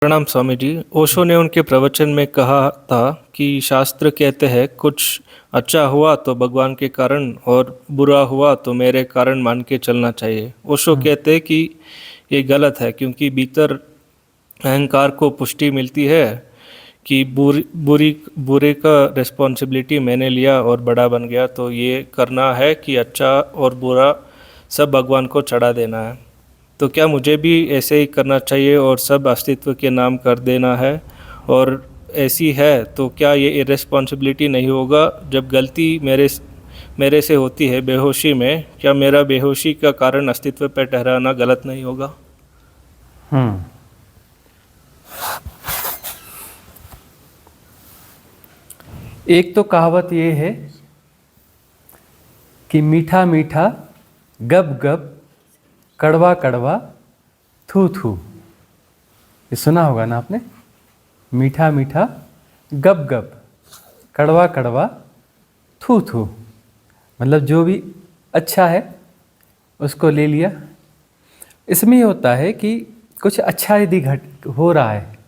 प्रणाम स्वामी जी। ओशो ने उनके प्रवचन में कहा था कि शास्त्र कहते हैं कुछ अच्छा हुआ तो भगवान के कारण और बुरा हुआ तो मेरे कारण मान के चलना चाहिए। ओशो कहते हैं कि ये गलत है क्योंकि भीतर अहंकार को पुष्टि मिलती है कि बुरे का रिस्पॉन्सिबिलिटी मैंने लिया और बड़ा बन गया, तो ये करना है कि अच्छा और बुरा सब भगवान को चढ़ा देना है। तो क्या मुझे भी ऐसे ही करना चाहिए और सब अस्तित्व के नाम कर देना है? और ऐसी है तो क्या ये इरेस्पॉन्सिबिलिटी नहीं होगा? जब गलती मेरे से होती है बेहोशी में, क्या मेरा बेहोशी का कारण अस्तित्व पर ठहराना गलत नहीं होगा? एक तो कहावत ये है कि मीठा मीठा गब गब कड़वा कड़वा थू थू। ये सुना होगा ना आपने? मीठा मीठा गब गब कड़वा कड़वा थू थू। मतलब जो भी अच्छा है उसको ले लिया। इसमें ये होता है कि कुछ अच्छा यदि घट हो रहा है,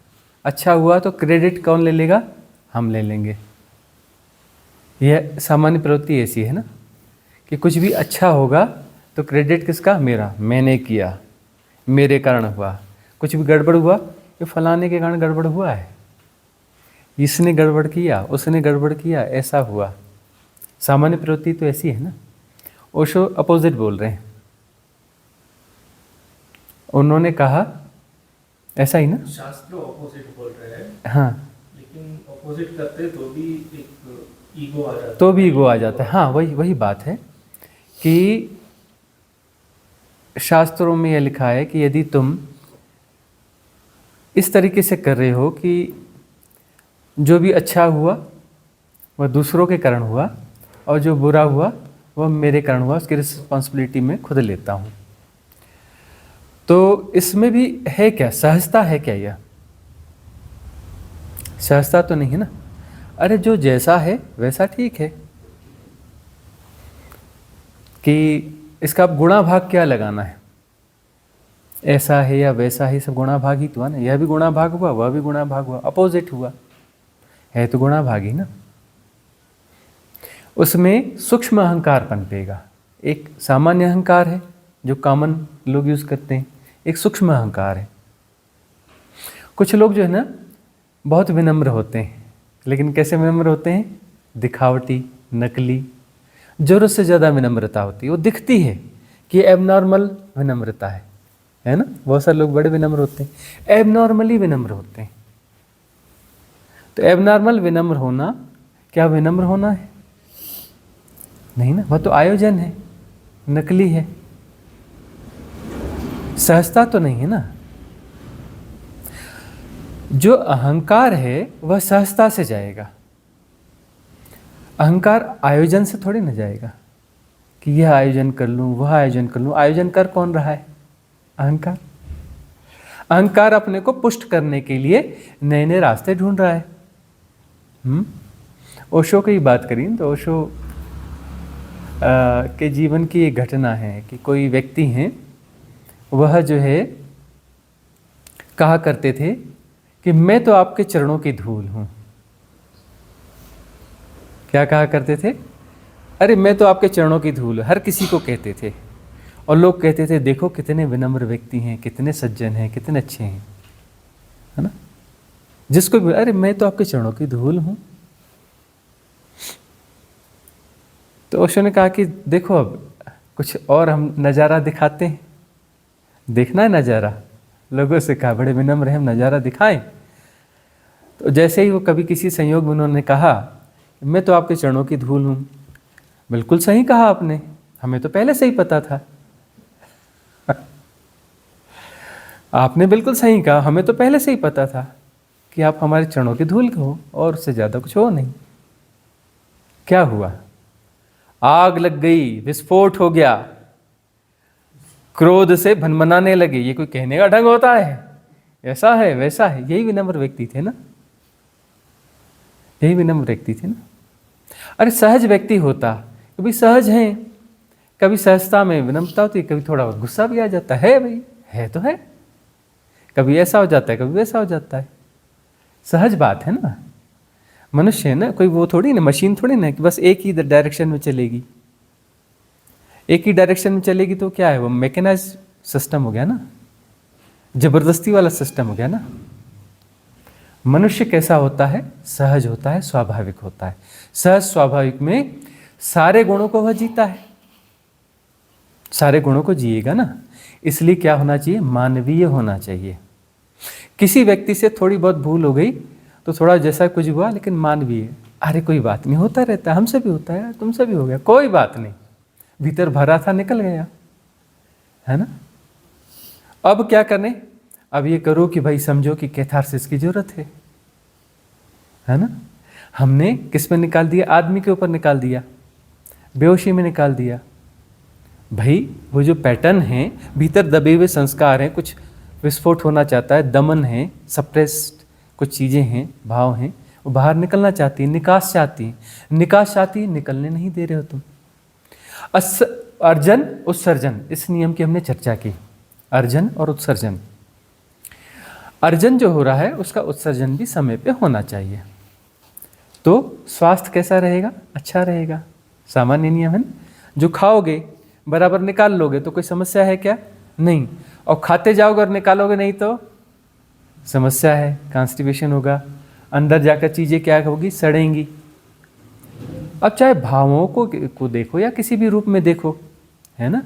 अच्छा हुआ तो क्रेडिट कौन ले लेगा? हम ले लेंगे। यह सामान्य प्रवृत्ति ऐसी है ना कि कुछ भी अच्छा होगा तो क्रेडिट किसका? मेरा, मैंने किया, मेरे कारण हुआ। कुछ भी गड़बड़ हुआ, ये फलाने के कारण गड़बड़ हुआ है, इसने गड़बड़ किया, उसने गड़बड़ किया, ऐसा हुआ। सामान्य प्रवृत्ति तो ऐसी है ना। ओशो अपोजिट बोल रहे हैं। उन्होंने कहा ऐसा ही ना, शास्त्र ऑपोजिट बोल रहे हैं। हाँ, लेकिन ऑपोजिट करते तो भी एक ईगो आ जाता, तो भी ईगो आ जाता है। हाँ, वही बात है कि शास्त्रों में यह लिखा है कि यदि तुम इस तरीके से कर रहे हो कि जो भी अच्छा हुआ वह दूसरों के कारण हुआ और जो बुरा हुआ वह मेरे कारण हुआ, उसकी रिस्पॉन्सिबिलिटी मैं खुद लेता हूँ, तो इसमें भी है क्या? सहजता है क्या? यह सहजता तो नहीं है ना। अरे जो जैसा है वैसा ठीक है, कि इसका अब गुणा भाग क्या लगाना है? ऐसा है या वैसा है, सब गुणा भाग ही तो है ना। यह भी गुणा भाग हुआ, वह भी गुणा भाग हुआ, अपोजिट हुआ, है तो गुणा भाग ही ना। उसमें सूक्ष्म अहंकार पनपेगा। एक सामान्य अहंकार है जो कॉमन लोग यूज करते हैं, एक सूक्ष्म अहंकार है। कुछ लोग जो है ना बहुत विनम्र होते हैं, लेकिन कैसे विनम्र होते हैं? दिखावटी, नकली। जरूरत से ज़्यादा विनम्रता होती है, वो दिखती है कि एबनॉर्मल विनम्रता है ना। बहुत सारे लोग बड़े विनम्र होते हैं, एबनॉर्मली विनम्र होते हैं। तो एबनॉर्मल विनम्र होना क्या विनम्र होना है? नहीं ना, वह तो आयोजन है, नकली है, सहजता तो नहीं है ना। जो अहंकार है वह सहजता से जाएगा, अहंकार आयोजन से थोड़ी ना जाएगा कि यह आयोजन कर लूं, वह आयोजन कर लूं। आयोजन कर कौन रहा है? अहंकार। अहंकार अपने को पुष्ट करने के लिए नए नए रास्ते ढूंढ रहा है। ओशो की बात करें तो ओशो के जीवन की एक घटना है कि कोई व्यक्ति हैं, वह जो है कहा करते थे कि मैं तो आपके चरणों की धूल हूं। क्या कहा करते थे? अरे मैं तो आपके चरणों की धूल, हर किसी को कहते थे। और लोग कहते थे देखो कितने विनम्र व्यक्ति हैं, कितने सज्जन हैं, कितने अच्छे हैं, है ना। जिसको भी अरे मैं तो आपके चरणों की धूल हूं। तो ओशो ने कहा कि देखो अब कुछ और हम नज़ारा दिखाते हैं, देखना है नज़ारा। लोगों से कहा बड़े विनम्र हैं, हम नज़ारा दिखाएं। तो जैसे ही वो कभी किसी संयोग में उन्होंने कहा मैं तो आपके चरणों की धूल हूं, बिल्कुल सही कहा आपने, हमें तो पहले से ही पता था। आपने बिल्कुल सही कहा, हमें तो पहले से ही पता था कि आप हमारे चरणों की धूल हो और उससे ज़्यादा कुछ हो नहीं। क्या हुआ? आग लग गई, विस्फोट हो गया, क्रोध से भनभनाने लगे। ये कोई कहने का ढंग होता है? ऐसा है वैसा है। यही विनम्र व्यक्ति थे ना, यही विनम्र व्यक्ति थे ना। अरे सहज व्यक्ति होता, कभी सहज हैं, कभी सहजता में विनम्रता होती, कभी थोड़ा गुस्सा भी आ जाता है। भाई है तो है, कभी ऐसा हो जाता है, कभी वैसा हो जाता है। सहज बात है ना। मनुष्य है ना, कोई वो थोड़ी ना, मशीन थोड़ी ना कि बस एक ही डायरेक्शन में चलेगी। एक ही डायरेक्शन में चलेगी तो क्या है, वो मैकेनाइज सिस्टम हो गया ना, जबरदस्ती वाला सिस्टम हो गया ना। मनुष्य कैसा होता है? सहज होता है, स्वाभाविक होता है। सहज स्वाभाविक में सारे गुणों को वह जीता है, सारे गुणों को जिएगा ना। इसलिए क्या होना चाहिए? मानवीय होना चाहिए। किसी व्यक्ति से थोड़ी बहुत भूल हो गई तो थोड़ा जैसा कुछ हुआ, लेकिन मानवीय, अरे कोई बात नहीं, होता रहता है, हमसे भी होता है, तुमसे भी हो गया, कोई बात नहीं, भीतर भरा था निकल गया, है ना। अब क्या करें? अब ये करो कि भाई समझो कि कैथारसिस की जरूरत है ना। हमने किस पे निकाल दिया? आदमी के ऊपर निकाल दिया, बेहोशी में निकाल दिया। भाई वो जो पैटर्न है, भीतर दबे हुए संस्कार हैं, कुछ विस्फोट होना चाहता है, दमन है, सप्रेस्ड कुछ चीज़ें हैं, भाव हैं, वो बाहर निकलना चाहती है, निकास चाहती है, निकास चाहती है, निकलने नहीं दे रहे हो तुम। अर्जन उत्सर्जन, इस नियम की हमने चर्चा की। अर्जन और उत्सर्जन। अर्जन जो हो रहा है उसका उत्सर्जन भी समय पे होना चाहिए, तो स्वास्थ्य कैसा रहेगा? अच्छा रहेगा। सामान्य नियम है ना। जो खाओगे बराबर निकाल लोगे तो कोई समस्या है क्या? नहीं। और खाते जाओगे और निकालोगे नहीं तो समस्या है, कॉन्स्टिपेशन होगा, अंदर जाकर चीज़ें क्या होगी? सड़ेंगी। अब चाहे भावों को देखो या किसी भी रूप में देखो, है ना।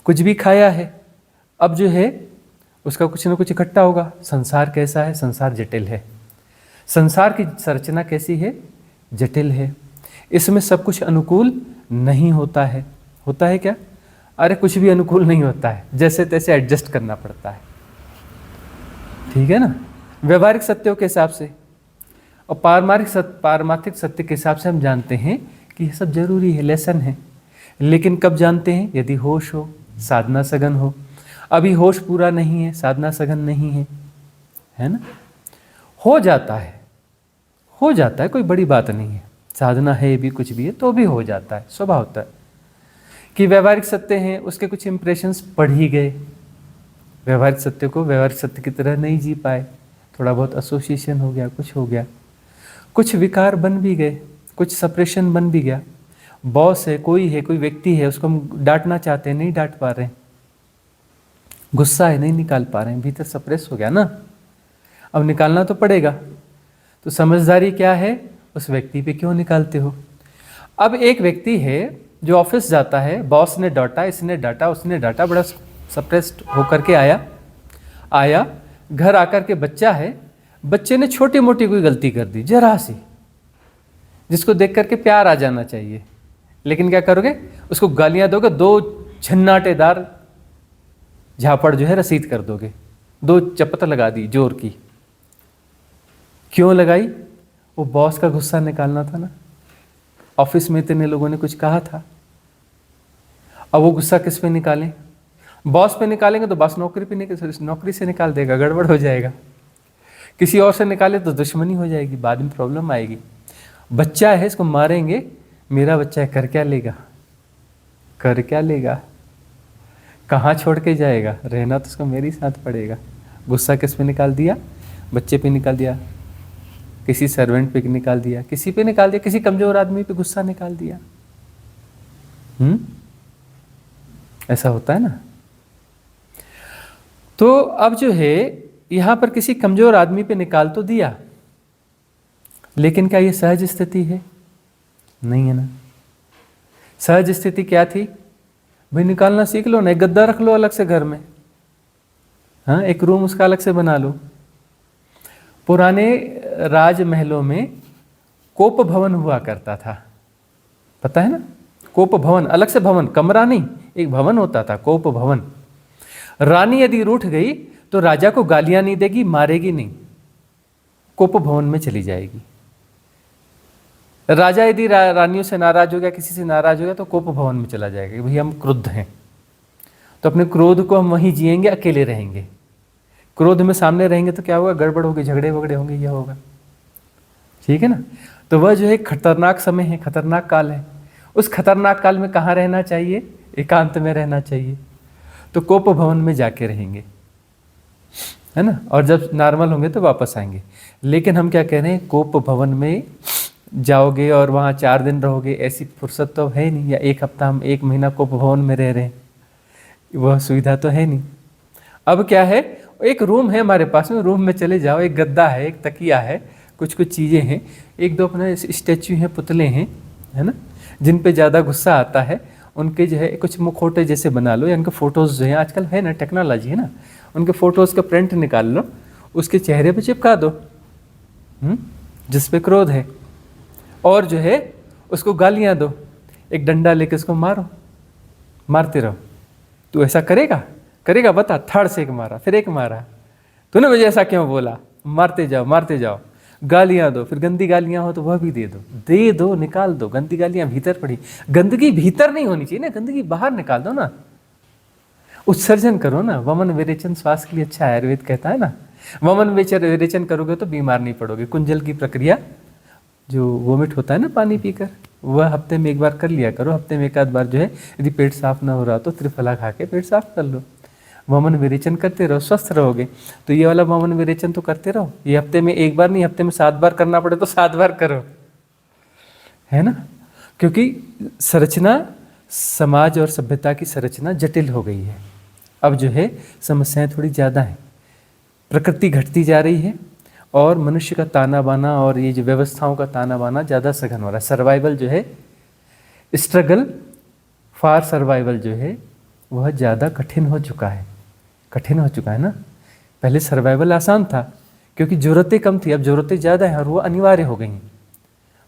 कुछ भी खाया है, अब जो है उसका कुछ ना कुछ इकट्ठा होगा। संसार कैसा है? संसार जटिल है। संसार की संरचना कैसी है? जटिल है। इसमें सब कुछ अनुकूल नहीं होता है। होता है क्या? अरे कुछ भी अनुकूल नहीं होता है, जैसे तैसे एडजस्ट करना पड़ता है, ठीक है ना। व्यवहारिक सत्यों के हिसाब से और पारमार्थिक सत्य के हिसाब से हम जानते हैं कि ये सब जरूरी है, लेसन है। लेकिन कब जानते हैं? यदि होश हो, साधना सघन हो। अभी होश पूरा नहीं है, साधना सघन नहीं है ना। हो जाता है, कोई बड़ी बात नहीं है। साधना है भी, कुछ भी है तो भी हो जाता है, स्वभाव होता है कि व्यावहारिक सत्य हैं, उसके कुछ इंप्रेशंस पढ़ ही गए, व्यावहारिक सत्य को व्यावहारिक सत्य की तरह नहीं जी पाए, थोड़ा बहुत एसोसिएशन हो गया, कुछ हो गया, कुछ विकार बन भी गए, कुछ सप्रेशन बन भी गया। बॉस है, कोई व्यक्ति है, उसको हम डांटना चाहते हैं, नहीं डांट पा रहे हैं, गुस्सा है, नहीं निकाल पा रहे हैं, भीतर सप्रेस हो गया ना। अब निकालना तो पड़ेगा। तो समझदारी क्या है? उस व्यक्ति पे क्यों निकालते हो? अब एक व्यक्ति है जो ऑफिस जाता है, बॉस ने डांटा, इसने डांटा, उसने डांटा, बड़ा सप्रेस्ड होकर के आया घर आकर के बच्चा है, बच्चे ने छोटी मोटी कोई गलती कर दी, जरा सी, जिसको देख करके प्यार आ जाना चाहिए, लेकिन क्या करोगे? उसको गालियां दोगे, 2 झन्नाटेदार झापड़ जो है रसीद कर दोगे, 2 चपत लगा दी जोर की। क्यों लगाई? वो बॉस का गुस्सा निकालना था ना। ऑफिस में इतने लोगों ने कुछ कहा था, अब वो गुस्सा किस पे निकालें? बॉस पे निकालेंगे तो बॉस नौकरी से निकाल देगा, गड़बड़ हो जाएगा। किसी और से निकाले तो दुश्मनी हो जाएगी, बाद में प्रॉब्लम आएगी। बच्चा है, इसको मारेंगे, मेरा बच्चा है, कर क्या लेगा? कहाँ छोड़ के जाएगा? रहना तो उसको मेरे साथ पड़ेगा। गुस्सा किस पे निकाल दिया? बच्चे पे निकाल दिया, किसी सर्वेंट पे निकाल दिया, किसी पे निकाल दिया, किसी कमजोर आदमी पे गुस्सा निकाल दिया। ऐसा होता है ना। तो अब जो है यहां पर किसी कमजोर आदमी पे निकाल तो दिया, लेकिन क्या ये सहज स्थिति है? नहीं है ना। सहज स्थिति क्या थी? भाई निकालना सीख लो ना, एक गद्दा रख लो अलग से घर में, हाँ, एक रूम उसका अलग से बना लो। पुराने राजमहलों में कोप भवन हुआ करता था, पता है ना। कोप भवन, अलग से भवन, कमरा नहीं, एक भवन होता था, कोप भवन। रानी यदि रूठ गई तो राजा को गालियां नहीं देगी, मारेगी नहीं, कोप भवन में चली जाएगी। राजा यदि रानियों से नाराज हो गया, किसी से नाराज हो गया, तो कोप भवन में चला जाएगा कि भाई हम क्रुद्ध हैं, तो अपने क्रोध को हम वहीं जिएंगे, अकेले रहेंगे। क्रोध में सामने रहेंगे तो क्या होगा? गड़बड़ होगी, झगड़े वगड़े होंगे, यह होगा, ठीक है ना। तो वह जो है खतरनाक समय है, खतरनाक काल है। उस खतरनाक काल में कहाँ रहना चाहिए? एकांत में रहना चाहिए। तो कोप भवन में जाके रहेंगे, है ना, और जब नॉर्मल होंगे तो वापस आएंगे। लेकिन हम क्या कह रहे हैं, कोप भवन में जाओगे और वहाँ 4 दिन रहोगे, ऐसी फुर्सत तो है नहीं, या 1 हफ्ता, हम 1 महीना कोप भवन में रह रहे हैं, वह सुविधा तो है नहीं। अब क्या है, एक रूम है हमारे पास में, रूम में चले जाओ, एक गद्दा है, एक तकिया है, कुछ कुछ चीज़ें हैं, 1-2 अपना स्टैचू हैं, पुतले हैं, है ना, जिन पे ज़्यादा गुस्सा आता है उनके जो है कुछ मुखौटे जैसे बना लो, या उनके फ़ोटोज़ जो हैं, आजकल है ना टेक्नोलॉजी है ना, उनके फ़ोटोज़ का प्रिंट निकाल लो, उसके चेहरे पे चिपका दो, जिस पे क्रोध है, और जो है उसको गालियाँ दो, एक डंडा लेके उसको मारो, मारते रहो। तू ऐसा करेगा? करेगा बता। थर्ड से 1 मारा, फिर 1 मारा, तूने मुझे ऐसा क्यों बोला? मारते जाओ, मारते जाओ, गालियाँ दो, फिर गंदी गालियाँ हो तो वह भी दे दो, निकाल दो। गंदी गालियाँ भीतर पड़ी, गंदगी भीतर नहीं होनी चाहिए ना, गंदगी बाहर निकाल दो ना, उत्सर्जन करो ना। वमन विरेचन स्वास्थ्य के लिए अच्छा है, आयुर्वेद कहता है ना, वमन विरेचन करोगे तो बीमार नहीं पड़ोगे। कुंजल की प्रक्रिया, जो वोमिट होता है ना पानी पीकर, वह हफ्ते में 1 बार कर लिया करो। हफ्ते में 1 आध बार जो है, यदि पेट साफ ना हो रहा तो त्रिफला खा के पेट साफ कर लो। वमन विरेचन करते रहो, स्वस्थ रहोगे। तो ये वाला वमन विरेचन तो करते रहो। ये हफ्ते में 1 बार नहीं, हफ्ते में 7 बार करना पड़े तो 7 बार करो, है ना, क्योंकि संरचना, समाज और सभ्यता की संरचना जटिल हो गई है। अब जो है समस्याएं थोड़ी ज़्यादा हैं, प्रकृति घटती जा रही है, और मनुष्य का ताना बाना और ये जो व्यवस्थाओं का ताना बाना ज़्यादा सघन हो रहा है। सर्वाइवल जो है, स्ट्रगल फॉर सर्वाइवल जो है, वह ज़्यादा कठिन हो चुका है। कठिन हो चुका है ना। पहले सर्वाइवल आसान था क्योंकि ज़रूरतें कम थी, अब ज़रूरतें ज़्यादा हैं और वो अनिवार्य हो गई हैं,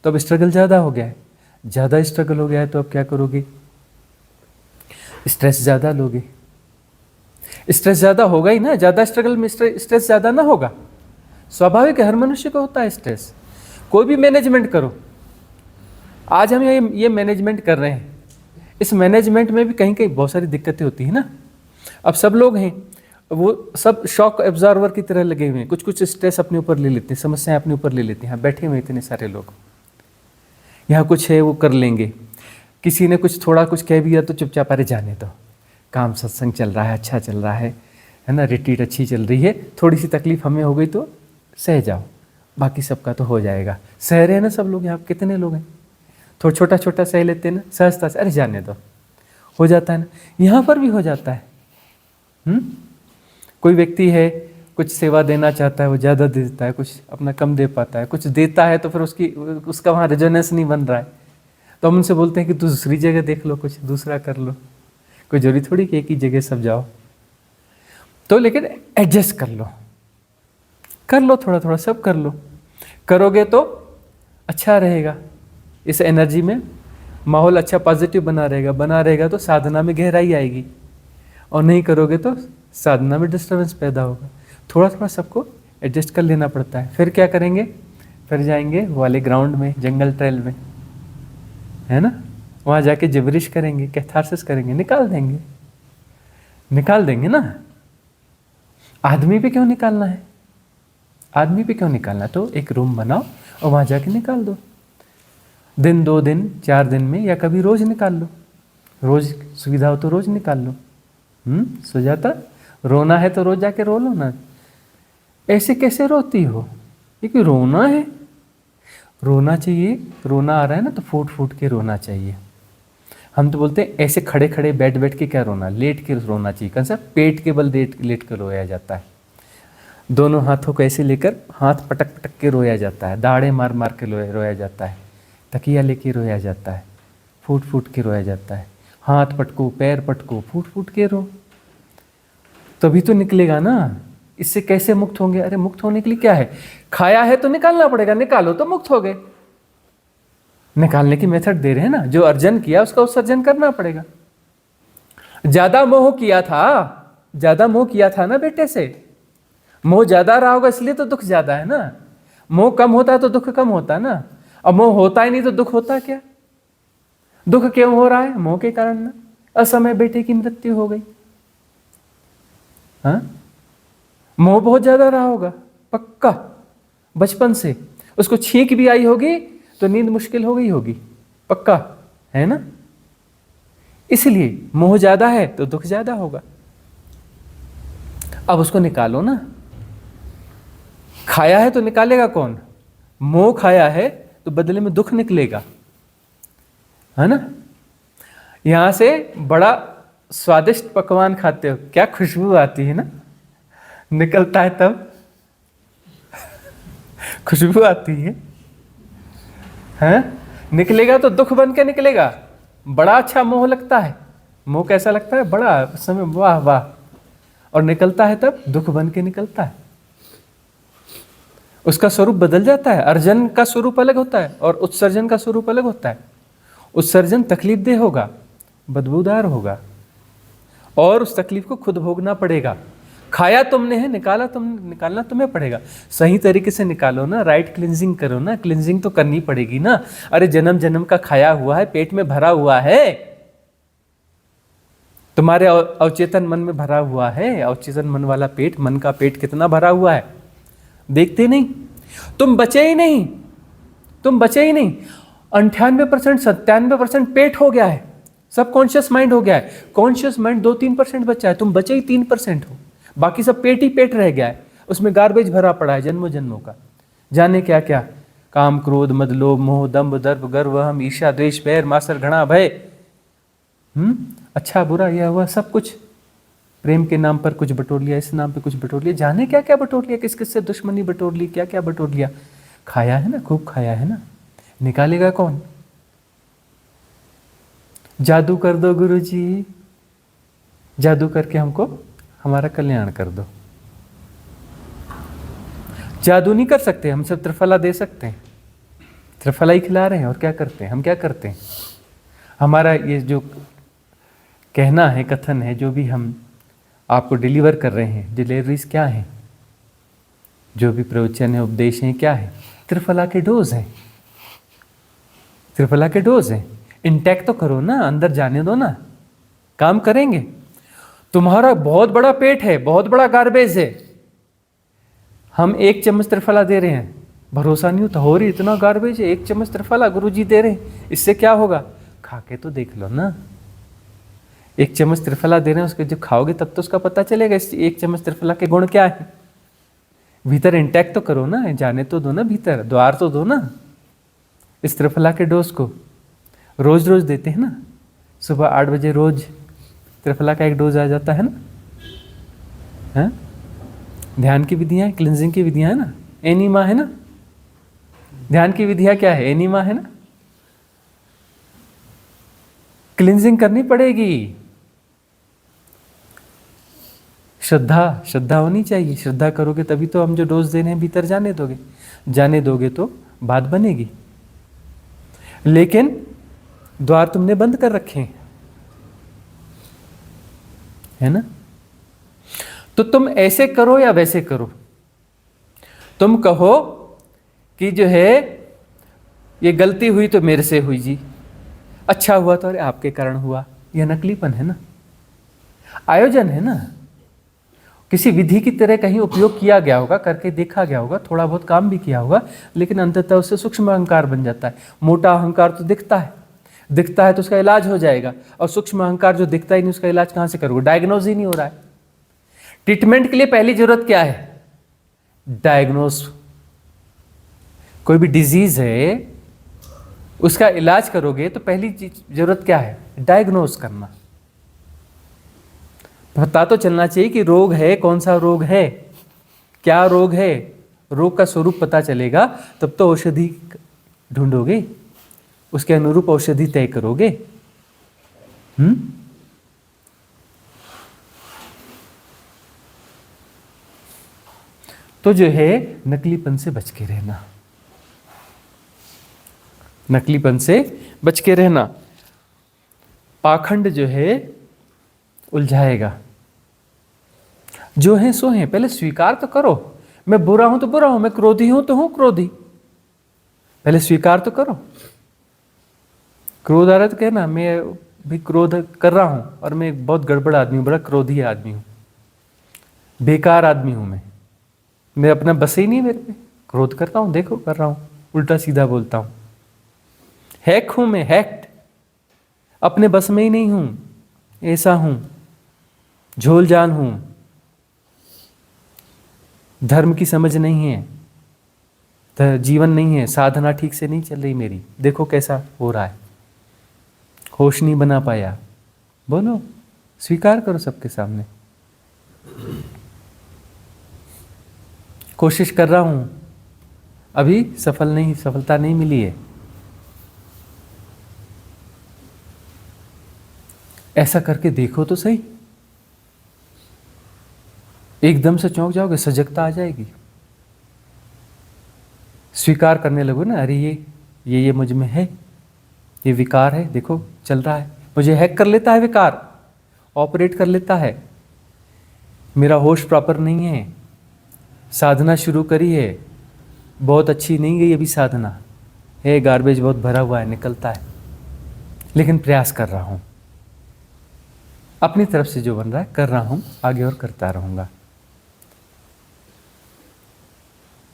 तो अब स्ट्रगल ज़्यादा हो गया है। ज़्यादा स्ट्रगल हो गया है तो अब क्या करोगे? स्ट्रेस ज़्यादा लोगे। स्ट्रेस ज़्यादा होगा ही ना, ज़्यादा स्ट्रगल में स्ट्रेस ज़्यादा ना होगा, स्वाभाविक है, हर मनुष्य को होता है स्ट्रेस। कोई भी मैनेजमेंट करो, आज हम ये मैनेजमेंट कर रहे हैं, इस मैनेजमेंट में भी कहीं कहीं बहुत सारी दिक्कतें होती हैं ना। अब सब लोग हैं, वो सब शॉक एब्जॉर्वर की तरह लगे हुए हैं, कुछ कुछ स्ट्रेस अपने ऊपर ले लेते हैं, समस्याएं अपने ऊपर ले लेते हैं। यहाँ बैठे हुए इतने सारे लोग, यहाँ कुछ है वो कर लेंगे, किसी ने कुछ थोड़ा कुछ कह दिया तो चुपचाप, अरे जाने दो, काम सत्संग चल रहा है, अच्छा चल रहा है ना, रिट्रीट अच्छी चल रही है, थोड़ी सी तकलीफ हमें हो गई तो सह जाओ, बाकी सबका तो हो जाएगा। सह रहे हैं ना सब लोग, यहाँ कितने लोग हैं, थोड़ा छोटा छोटा सह लेते हैं ना, सहजता से, अरे जाने दो, हो जाता है ना। यहाँ पर भी हो जाता है। कोई व्यक्ति है, कुछ सेवा देना चाहता है, वो ज़्यादा दे देता है, कुछ अपना कम दे पाता है, कुछ देता है तो फिर उसका वहाँ रेजोनेंस नहीं बन रहा है, तो हम उनसे बोलते हैं कि दूसरी जगह देख लो, कुछ दूसरा कर लो। कोई जरूरी थोड़ी कि एक ही जगह सब जाओ, तो लेकिन एडजस्ट कर लो, थोड़ा थोड़ा सब कर लो। करोगे तो अच्छा रहेगा, इस एनर्जी में माहौल अच्छा पॉजिटिव बना रहेगा तो साधना में गहराई आएगी, और नहीं करोगे तो साधना में डिस्टर्बेंस पैदा होगा। थोड़ा थोड़ा सबको एडजस्ट कर लेना पड़ता है। फिर क्या करेंगे? फिर जाएंगे वाले ग्राउंड में, जंगल ट्रेल में, है ना, वहाँ जाके जिब्रिश करेंगे, कैथारसिस करेंगे, निकाल देंगे ना। आदमी पे क्यों निकालना है? आदमी पे क्यों निकालना? तो एक रूम बनाओ और वहाँ जाके निकाल दो, दिन 2 दिन 4 दिन में, या कभी रोज निकाल लो, रोज सुविधा हो तो रोज निकाल लो। सुजाता, रोना है तो रोज जाके रो लो ना। ऐसे कैसे रोती हो? क्योंकि रोना है, रोना चाहिए। रोना आ रहा है ना तो फूट फूट के रोना चाहिए। हम तो बोलते हैं ऐसे खड़े खड़े बैठ बैठ के क्या रोना, लेट के रोना चाहिए। कौन सा? पेट के बल लेट कर रोया जाता है। दोनों हाथों को ऐसे लेकर हाथ पटक पटक के रोया जाता है, दाढ़े मार मार के रोया जाता है, तकिया लेके रोया जाता है, फूट फूट के रोया जाता है। हाथ पटको, पैर पटको, फूट फूट के रो, तभी तो निकलेगा ना। इससे कैसे मुक्त होंगे? अरे मुक्त होने के लिए क्या है, खाया है तो निकालना पड़ेगा, निकालो तो मुक्त हो गए। निकालने की मेथड दे रहे हैं ना, जो अर्जन किया उसका उत्सर्जन करना पड़ेगा। ज्यादा मोह किया था ना बेटे से, मोह ज्यादा रहा होगा इसलिए तो दुख ज्यादा है ना। मोह कम होता है तो दुख कम होता है ना। अब मोह होता ही नहीं तो दुख होता क्या? दुख क्यों हो रहा है? मोह के कारण ना। असमय बेटे की मृत्यु हो गई, हाँ, मोह बहुत ज्यादा रहा होगा पक्का, बचपन से। उसको छींक भी आई होगी तो नींद मुश्किल हो गई होगी, पक्का है ना। इसलिए मोह ज्यादा है तो दुख ज्यादा होगा। अब उसको निकालो ना, खाया है तो निकालेगा कौन? मोह खाया है तो बदले में दुख निकलेगा, है ना। यहां से बड़ा स्वादिष्ट पकवान खाते हो, क्या खुशबू आती है ना, निकलता है तब खुशबू आती है, हैं? निकलेगा तो दुख बन के निकलेगा। बड़ा अच्छा मोह लगता है, मोह कैसा लगता है? बड़ा समय, वाह वाह, और निकलता है तब दुख बन के निकलता है। उसका स्वरूप बदल जाता है। अर्जन का स्वरूप अलग होता है और उत्सर्जन का स्वरूप अलग होता है। उत्सर्जन तकलीफदेह होगा, बदबूदार होगा, और उस तकलीफ को खुद भोगना पड़ेगा। खाया तुमने है, निकालना तुम्हें पड़ेगा। सही तरीके से निकालो ना, राइट क्लिनजिंग करो ना, क्लिनजिंग तो करनी पड़ेगी ना। अरे जन्म जन्म का खाया हुआ है, पेट में भरा हुआ है, तुम्हारे अवचेतन मन में भरा हुआ है। अवचेतन मन वाला पेट, मन का पेट कितना भरा हुआ है देखते नहीं, तुम बचे ही नहीं, तुम बचे ही नहीं। 98% 97% पेट हो गया है, सब कॉन्शियस माइंड हो गया है। कॉन्शियस माइंड 2-3% बचा है, तुम बचे ही 3% हो। बाकी सब पेट ही पेट रह गया है, उसमें गार्बेज भरा पड़ा है जन्मों जन्मों का, जाने क्या क्या, काम क्रोध मद लोभ मोह दंभ दर्प गर्व हम ईर्ष्या द्वेष बैर मासर घृणा भय, अच्छा बुरा यह हुआ सब कुछ। प्रेम के नाम पर कुछ बटोर लिया, इस नाम पे कुछ बटोर लिया, जाने क्या क्या बटोर लिया, किस किस से दुश्मनी बटोर ली, क्या क्या बटोर लिया। खाया है ना, खूब खाया है ना, निकालेगा कौन? जादू कर दो गुरुजी, जादू करके हमको हमारा कल्याण कर दो। जादू नहीं कर सकते हम, सब त्रिफला दे सकते हैं, त्रिफला ही खिला रहे हैं। और क्या करते हैं हम? क्या करते हैं? हमारा ये जो कहना है, कथन है, जो भी हम आपको डिलीवर कर रहे हैं, डिलीवरीज क्या है, जो भी प्रवचन है, उपदेश है, क्या है? त्रिफला के डोज हैं, त्रिफला के डोज हैं। इंटेक तो करो ना, अंदर जाने दो ना, काम करेंगे। तुम्हारा बहुत बड़ा पेट है, बहुत बड़ा गार्बेज है, हम 1 चम्मच त्रिफला दे रहे हैं, भरोसा नहीं होता, हो रही इतना गार्बेज है, 1 चम्मच त्रिफला गुरुजी दे रहे हैं, इससे क्या होगा? खा के तो देख लो ना। 1 चम्मच त्रिफला दे रहे हैं, उसके जब खाओगे तब तो उसका पता चलेगा इस 1 चम्मच त्रिफला के गुण क्या है। भीतर इंटैक्ट तो करो ना, जाने तो दो ना, भीतर द्वार तो दो ना। इस त्रिफला के डोज को रोज रोज देते हैं ना, सुबह 8 बजे रोज त्रिफला का 1 डोज आ जाता है ना, है? ध्यान की विधियां, क्लिनजिंग की विधियां है ना, एनीमा है ना। ध्यान की विधियां क्या है? एनीमा है ना। क्लिनजिंग करनी पड़ेगी। श्रद्धा होनी चाहिए, श्रद्धा करोगे तभी तो हम जो डोज दे रहे हैं भीतर जाने दोगे, जाने दोगे तो बात बनेगी। लेकिन द्वार तुमने बंद कर रखे हैं, है ना। तो तुम ऐसे करो या वैसे करो, तुम कहो कि जो है ये गलती हुई तो मेरे से हुई जी, अच्छा हुआ तो अरे आपके कारण हुआ, यह नकलीपन है ना, आयोजन है ना। किसी विधि की तरह कहीं उपयोग किया गया होगा, करके देखा गया होगा, थोड़ा बहुत काम भी किया होगा, लेकिन अंततः उससे सूक्ष्म अहंकार बन जाता है। मोटा अहंकार तो दिखता है तो उसका इलाज हो जाएगा, और सूक्ष्म अहंकार जो दिखता ही नहीं, उसका इलाज कहाँ से करोगे? डायग्नोज ही नहीं हो रहा है। ट्रीटमेंट के लिए पहली जरूरत क्या है? डायग्नोज। कोई भी डिजीज है, उसका इलाज करोगे तो पहली जरूरत क्या है? डायग्नोज करना। पता तो चलना चाहिए कि रोग है, कौन सा रोग है, क्या रोग है। रोग का स्वरूप पता चलेगा तब तो औषधि ढूंढोगे, उसके अनुरूप औषधि तय करोगे। तो जो है नकलीपन से बच के रहना, नकलीपन से बच के रहना। पाखंड जो है उलझाएगा। जो है सो है, पहले स्वीकार तो करो। मैं बुरा हूं तो बुरा हूं, मैं क्रोधी हूं तो हूं क्रोधी, पहले स्वीकार तो करो। क्रोध आ रहा है तो कहना मैं भी क्रोध कर रहा हूं और मैं एक बहुत गड़बड़ आदमी हूं, बड़ा क्रोधी आदमी हूं, बेकार आदमी हूं, मैं अपना बस ही नहीं, मेरे पे क्रोध करता हूं, देखो कर रहा हूं, उल्टा सीधा बोलता हूं, हैक हूं मैं, हैक्ड, अपने बस में ही नहीं हूं, ऐसा हूं, झोलजान हूं, धर्म की समझ नहीं है, जीवन नहीं है, साधना ठीक से नहीं चल रही मेरी, देखो कैसा हो रहा है, होश नहीं बना पाया। बोलो, स्वीकार करो सबके सामने। कोशिश कर रहा हूं, अभी सफलता नहीं मिली है। ऐसा करके देखो तो सही, एकदम से चौंक जाओगे, सजगता आ जाएगी। स्वीकार करने लगो ना, अरे ये मुझ में है, ये विकार है, देखो चल रहा है, मुझे हैक कर लेता है विकार, ऑपरेट कर लेता है, मेरा होश प्रॉपर नहीं है, साधना शुरू करी है, बहुत अच्छी नहीं गई अभी साधना है, गार्बेज बहुत भरा हुआ है, निकलता है, लेकिन प्रयास कर रहा हूं, अपनी तरफ से जो बन रहा है कर रहा हूं, आगे और करता रहूंगा।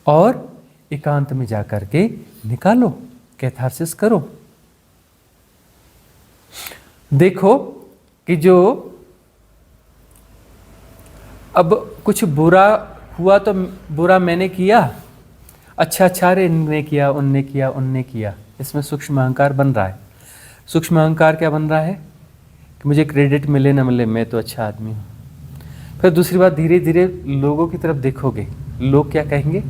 और एकांत में जाकर के निकालो, कैथारसिस करो। देखो कि जो अब कुछ बुरा हुआ तो बुरा मैंने किया, अच्छा रे इनने किया, उनने किया, उनने किया, इसमें सूक्ष्म अहंकार बन रहा है। सूक्ष्म अहंकार क्या बन रहा है कि मुझे क्रेडिट मिले ना मिले, मैं तो अच्छा आदमी हूँ। फिर दूसरी बात, धीरे धीरे लोगों की तरफ देखोगे, लोग क्या कहेंगे,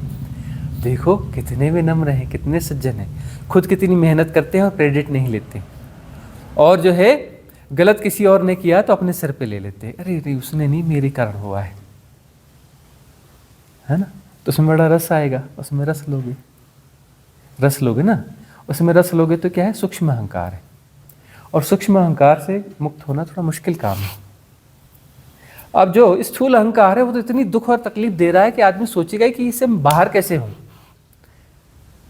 देखो कितने विनम्र हैं, कितने सज्जन हैं, खुद कितनी मेहनत करते हैं और क्रेडिट नहीं लेते, और जो है गलत किसी और ने किया तो अपने सिर पे ले लेते हैं, अरे उसने नहीं, मेरे कारण हुआ है ना। तो उसमें बड़ा रस आएगा, उसमें रस लोगे ना, उसमें रस लोगे तो क्या है, सूक्ष्म अहंकार है, और सूक्ष्म अहंकार से मुक्त होना थोड़ा मुश्किल काम है। अब जो स्थूल अहंकार है वो तो इतनी दुख और तकलीफ दे रहा है कि आदमी सोचेगा कि इससे बाहर कैसे हूं,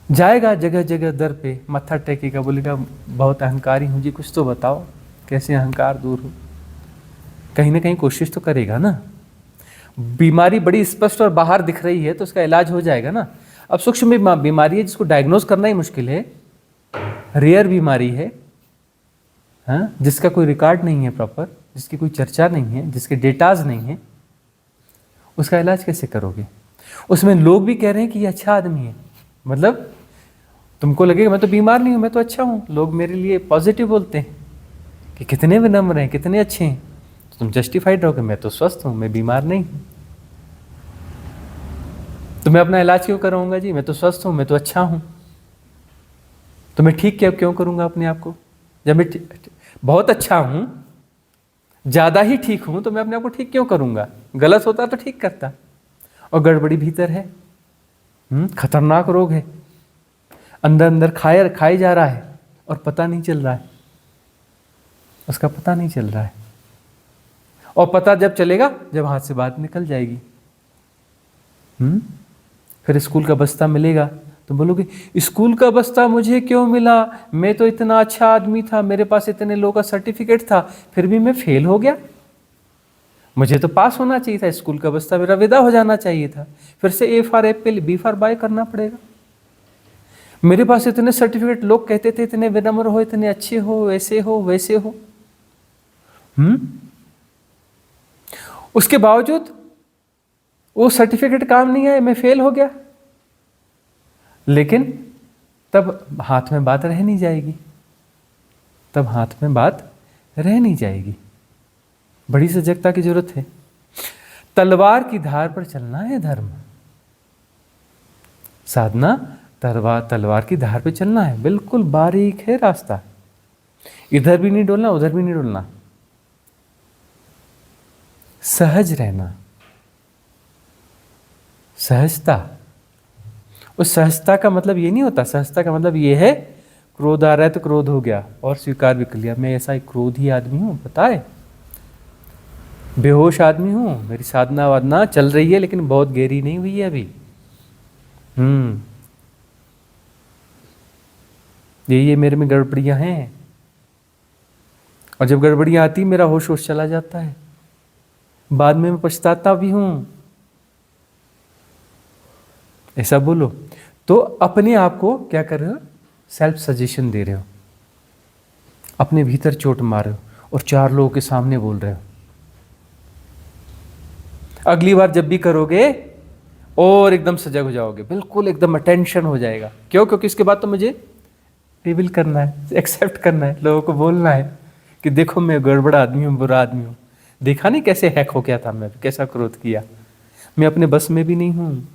जाएगा जगह जगह दर पे, मत्था टेकेगा, बोलेगा बहुत अहंकारी हूं जी, कुछ तो बताओ कैसे अहंकार दूर हो। कहीं ना कहीं कोशिश तो करेगा ना। बीमारी बड़ी स्पष्ट और बाहर दिख रही है तो उसका इलाज हो जाएगा ना। अब सूक्ष्म बीमारी है जिसको डायग्नोज करना ही मुश्किल है, रेयर बीमारी है, हाँ, जिसका कोई रिकॉर्ड नहीं है प्रॉपर, जिसकी कोई चर्चा नहीं है, जिसके डेटाज नहीं है, उसका इलाज कैसे करोगे। उसमें लोग भी कह रहे हैं कि ये अच्छा आदमी है, मतलब तुमको लगेगा मैं तो बीमार नहीं हूं, मैं तो अच्छा हूं, लोग मेरे लिए पॉजिटिव बोलते हैं कि कितने विनम्र हैं, कितने अच्छे हैं, तो तुम जस्टिफाइड रहोगे मैं तो स्वस्थ हूं, मैं बीमार नहीं हूं, तो मैं अपना इलाज क्यों कराऊंगा जी, मैं तो स्वस्थ हूं, मैं तो अच्छा हूं, तो मैं ठीक क्यों करूंगा अपने आप को। जब मैं बहुत अच्छा हूं, ज्यादा ही ठीक हूं, तो मैं अपने आप को ठीक क्यों करूंगा। गलत होता तो ठीक करता, और गड़बड़ी भीतर है, खतरनाक रोग है, अंदर अंदर खाए जा रहा है और पता नहीं चल रहा है, उसका पता नहीं चल रहा है। और पता जब चलेगा जब हाथ से बात निकल जाएगी। फिर स्कूल का बस्ता मिलेगा तो बोलोगे स्कूल का बस्ता मुझे क्यों मिला, मैं तो इतना अच्छा आदमी था, मेरे पास इतने लोगों का सर्टिफिकेट था, फिर भी मैं फेल हो गया, मुझे तो पास होना चाहिए था, स्कूल का बस्ता मेरा विदा हो जाना चाहिए था, फिर से A for apple, B for boy करना पड़ेगा। मेरे पास इतने सर्टिफिकेट, लोग कहते थे इतने विनम्र हो, इतने अच्छे हो, ऐसे हो वैसे हो, उसके बावजूद वो सर्टिफिकेट काम नहीं आए, मैं फेल हो गया। लेकिन तब हाथ में बात रह नहीं जाएगी, तब हाथ में बात रह नहीं जाएगी। बड़ी सजगता की जरूरत है। तलवार की धार पर चलना है धर्म, साधना तलवार की धार पे चलना है, बिल्कुल बारीक है रास्ता, इधर भी नहीं डोलना उधर भी नहीं डोलना, सहज रहना, सहजता। उस सहजता का मतलब ये नहीं होता, सहजता का मतलब ये है क्रोध आ रहा है तो क्रोध हो गया और स्वीकार भी कर लिया, मैं ऐसा एक क्रोधी आदमी हूं, पता है, बेहोश आदमी हूं, मेरी साधना वादना चल रही है लेकिन बहुत गहरी नहीं हुई है अभी। ये मेरे में गड़बड़ियां हैं, और जब गड़बड़ियां आती मेरा होश चला जाता है, बाद में मैं पछताता भी हूं। ऐसा बोलो तो अपने आप को क्या कर रहे हो, सेल्फ सजेशन दे रहे हो, अपने भीतर चोट मार रहे हो और चार लोगों के सामने बोल रहे हो। अगली बार जब भी करोगे और एकदम सजग हो जाओगे, बिल्कुल एकदम अटेंशन हो जाएगा। क्यों? क्योंकि इसके बाद तो मुझे रिवील करना है, एक्सेप्ट करना है, लोगों को बोलना है कि देखो मैं गड़बड़ आदमी हूँ, बुरा आदमी हूँ। देखा नहीं कैसे हैक हो गया था, मैं कैसा क्रोध किया, मैं अपने बस में भी नहीं हूँ,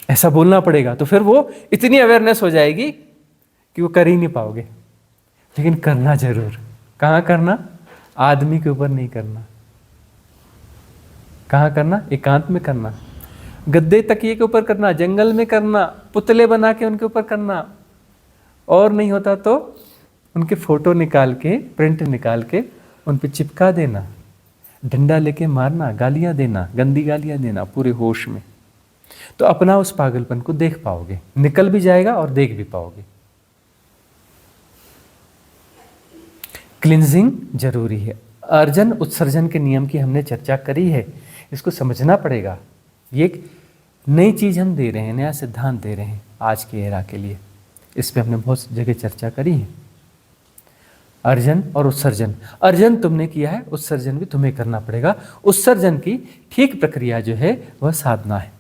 ऐसा बोलना पड़ेगा। तो फिर वो इतनी अवेयरनेस हो जाएगी कि वो कर ही नहीं पाओगे। लेकिन करना जरूर। कहाँ करना? आदमी के ऊपर नहीं करना। कहाँ करना? एकांत में करना, गद्दे तकिए के ऊपर करना, जंगल में करना, पुतले बना के उनके ऊपर करना, और नहीं होता तो उनके फोटो निकाल के, प्रिंट निकाल के उन पे चिपका देना, डंडा लेके मारना, गालियां देना, गंदी गालियां देना पूरे होश में। तो अपना उस पागलपन को देख पाओगे, निकल भी जाएगा और देख भी पाओगे। क्लिंजिंग जरूरी है। अर्जन उत्सर्जन के नियम की हमने चर्चा करी है, इसको समझना पड़ेगा। ये एक नई चीज हम दे रहे हैं, नया सिद्धांत दे रहे हैं आज के एरा के लिए। इस पे हमने बहुत जगह चर्चा करी है। अर्जन और उत्सर्जन, अर्जन तुमने किया है, उत्सर्जन भी तुम्हें करना पड़ेगा। उत्सर्जन की ठीक प्रक्रिया जो है वह साधना है।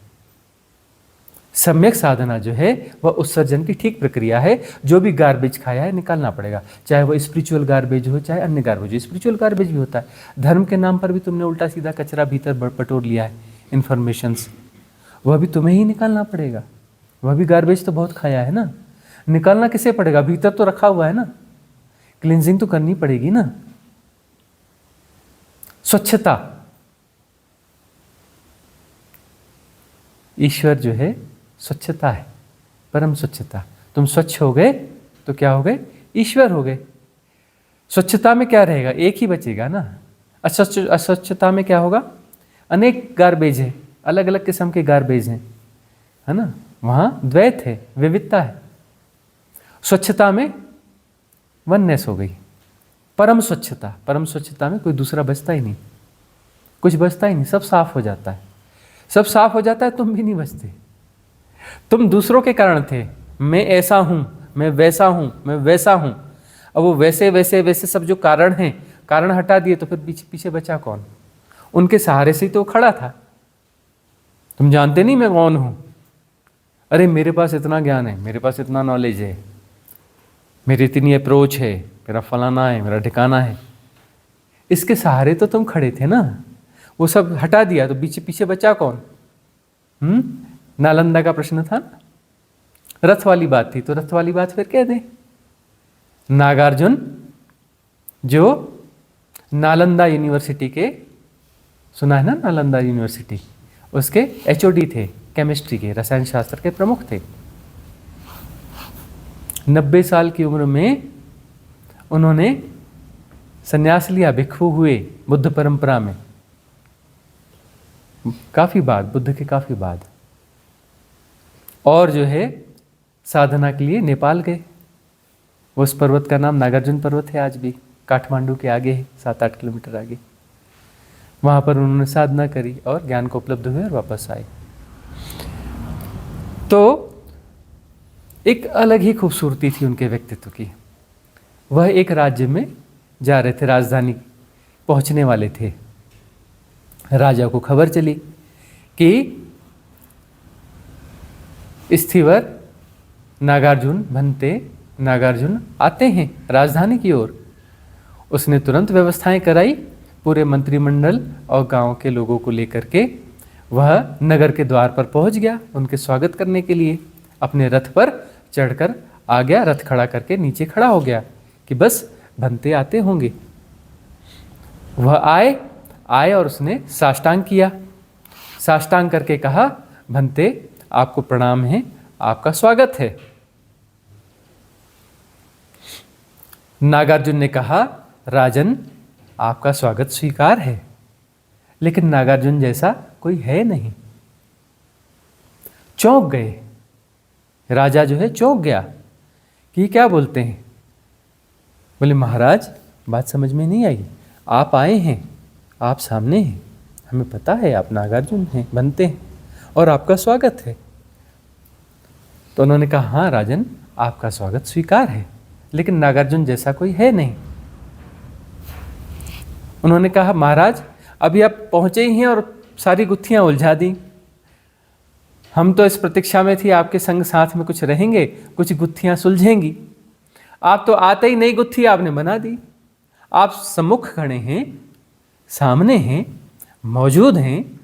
सम्यक साधना जो है वह उत्सर्जन की ठीक प्रक्रिया है। जो भी गार्बेज खाया है निकालना पड़ेगा, चाहे वह स्पिरिचुअल गार्बेज हो चाहे अन्य गार्बेज हो। स्पिरिचुअल गार्बेज भी होता है, धर्म के नाम पर भी तुमने उल्टा सीधा कचरा भीतर बटोर लिया है, इन्फॉर्मेशंस, वह भी तुम्हें ही निकालना पड़ेगा। वह भी गार्बेज तो बहुत खाया है ना, निकालना किसे पड़ेगा? भीतर तो रखा हुआ है ना, क्लींजिंग तो करनी पड़ेगी ना। स्वच्छता, ईश्वर जो है स्वच्छता है, परम स्वच्छता। तुम स्वच्छ हो गए तो क्या हो गए? ईश्वर हो गए। स्वच्छता में क्या रहेगा? एक ही बचेगा ना। अस्वच्छता में क्या होगा? अनेक गार्बेज है, अलग अलग किस्म के गार्बेज हैं, है ना। वहां द्वैत है, विविधता है। स्वच्छता में वननेस हो गई। परम स्वच्छता, परम स्वच्छता में कोई दूसरा बचता ही नहीं, कुछ बचता ही नहीं, सब साफ हो जाता है। सब साफ हो जाता है, तुम भी नहीं बचते। तुम दूसरों के कारण थे, मैं ऐसा हूं, मैं वैसा हूं, मैं वैसा हूं। अब वो वैसे वैसे वैसे सब जो कारण हैं, कारण हटा दिए तो फिर पीछे पीछे बचा कौन? उनके सहारे से ही तो खड़ा था। तुम जानते नहीं मैं कौन हूं। अरे मेरे पास इतना ज्ञान है, मेरे पास इतना नॉलेज है, मेरी इतनी अप्रोच है, मेरा फलाना है, मेरा ठिकाना है। इसके सहारे तो तुम खड़े थे ना, वो सब हटा दिया तो पीछे पीछे बचा कौन? नालंदा का प्रश्न था ना, रथ वाली बात थी, तो रथ वाली बात फिर कह दे। नागार्जुन जो नालंदा यूनिवर्सिटी के, सुना है ना नालंदा यूनिवर्सिटी, उसके एचओडी थे, केमिस्ट्री के, रसायन शास्त्र के प्रमुख थे। 90 साल की उम्र में उन्होंने संन्यास लिया, भिक्षु हुए बुद्ध परंपरा में, काफी बाद, बुद्ध के काफी बाद। और जो है साधना के लिए नेपाल गए। उस पर्वत का नाम नागार्जुन पर्वत है, आज भी काठमांडू के आगे है, 7-8 किलोमीटर आगे। वहां पर उन्होंने साधना करी और ज्ञान को उपलब्ध हुए और वापस आए। तो एक अलग ही खूबसूरती थी उनके व्यक्तित्व की। वह एक राज्य में जा रहे थे, राजधानी पहुंचने वाले थे। राजा को खबर चली कि स्थिवर नागार्जुन, भंते नागार्जुन आते हैं राजधानी की ओर। उसने तुरंत व्यवस्थाएं कराई, पूरे मंत्रिमंडल और गांव के लोगों को लेकर के वह नगर के द्वार पर पहुंच गया उनके स्वागत करने के लिए। अपने रथ पर चढ़कर आ गया, रथ खड़ा करके नीचे खड़ा हो गया कि बस भंते आते होंगे। वह आए और उसने साष्टांग किया। साष्टांग करके कहा, भंते आपको प्रणाम है, आपका स्वागत है। नागार्जुन ने कहा, राजन आपका स्वागत स्वीकार है, लेकिन नागार्जुन जैसा कोई है नहीं। चौंक गए, राजा जो है चौंक गया कि क्या बोलते हैं। बोले महाराज बात समझ में नहीं आई, आप आए हैं, आप सामने हैं, हमें पता है आप नागार्जुन हैं, बनते हैं और आपका स्वागत है। तो उन्होंने कहा, हाँ राजन आपका स्वागत स्वीकार है, लेकिन नागार्जुन जैसा कोई है नहीं। उन्होंने कहा, महाराज अभी आप पहुंचे ही हैं और सारी गुत्थियां उलझा दी, हम तो इस प्रतीक्षा में थी आपके संग साथ में कुछ रहेंगे, कुछ गुत्थियां सुलझेंगी। आप तो आते ही नई गुत्थी आपने बना दी। आप सम्मुख खड़े हैं, सामने हैं, मौजूद हैं।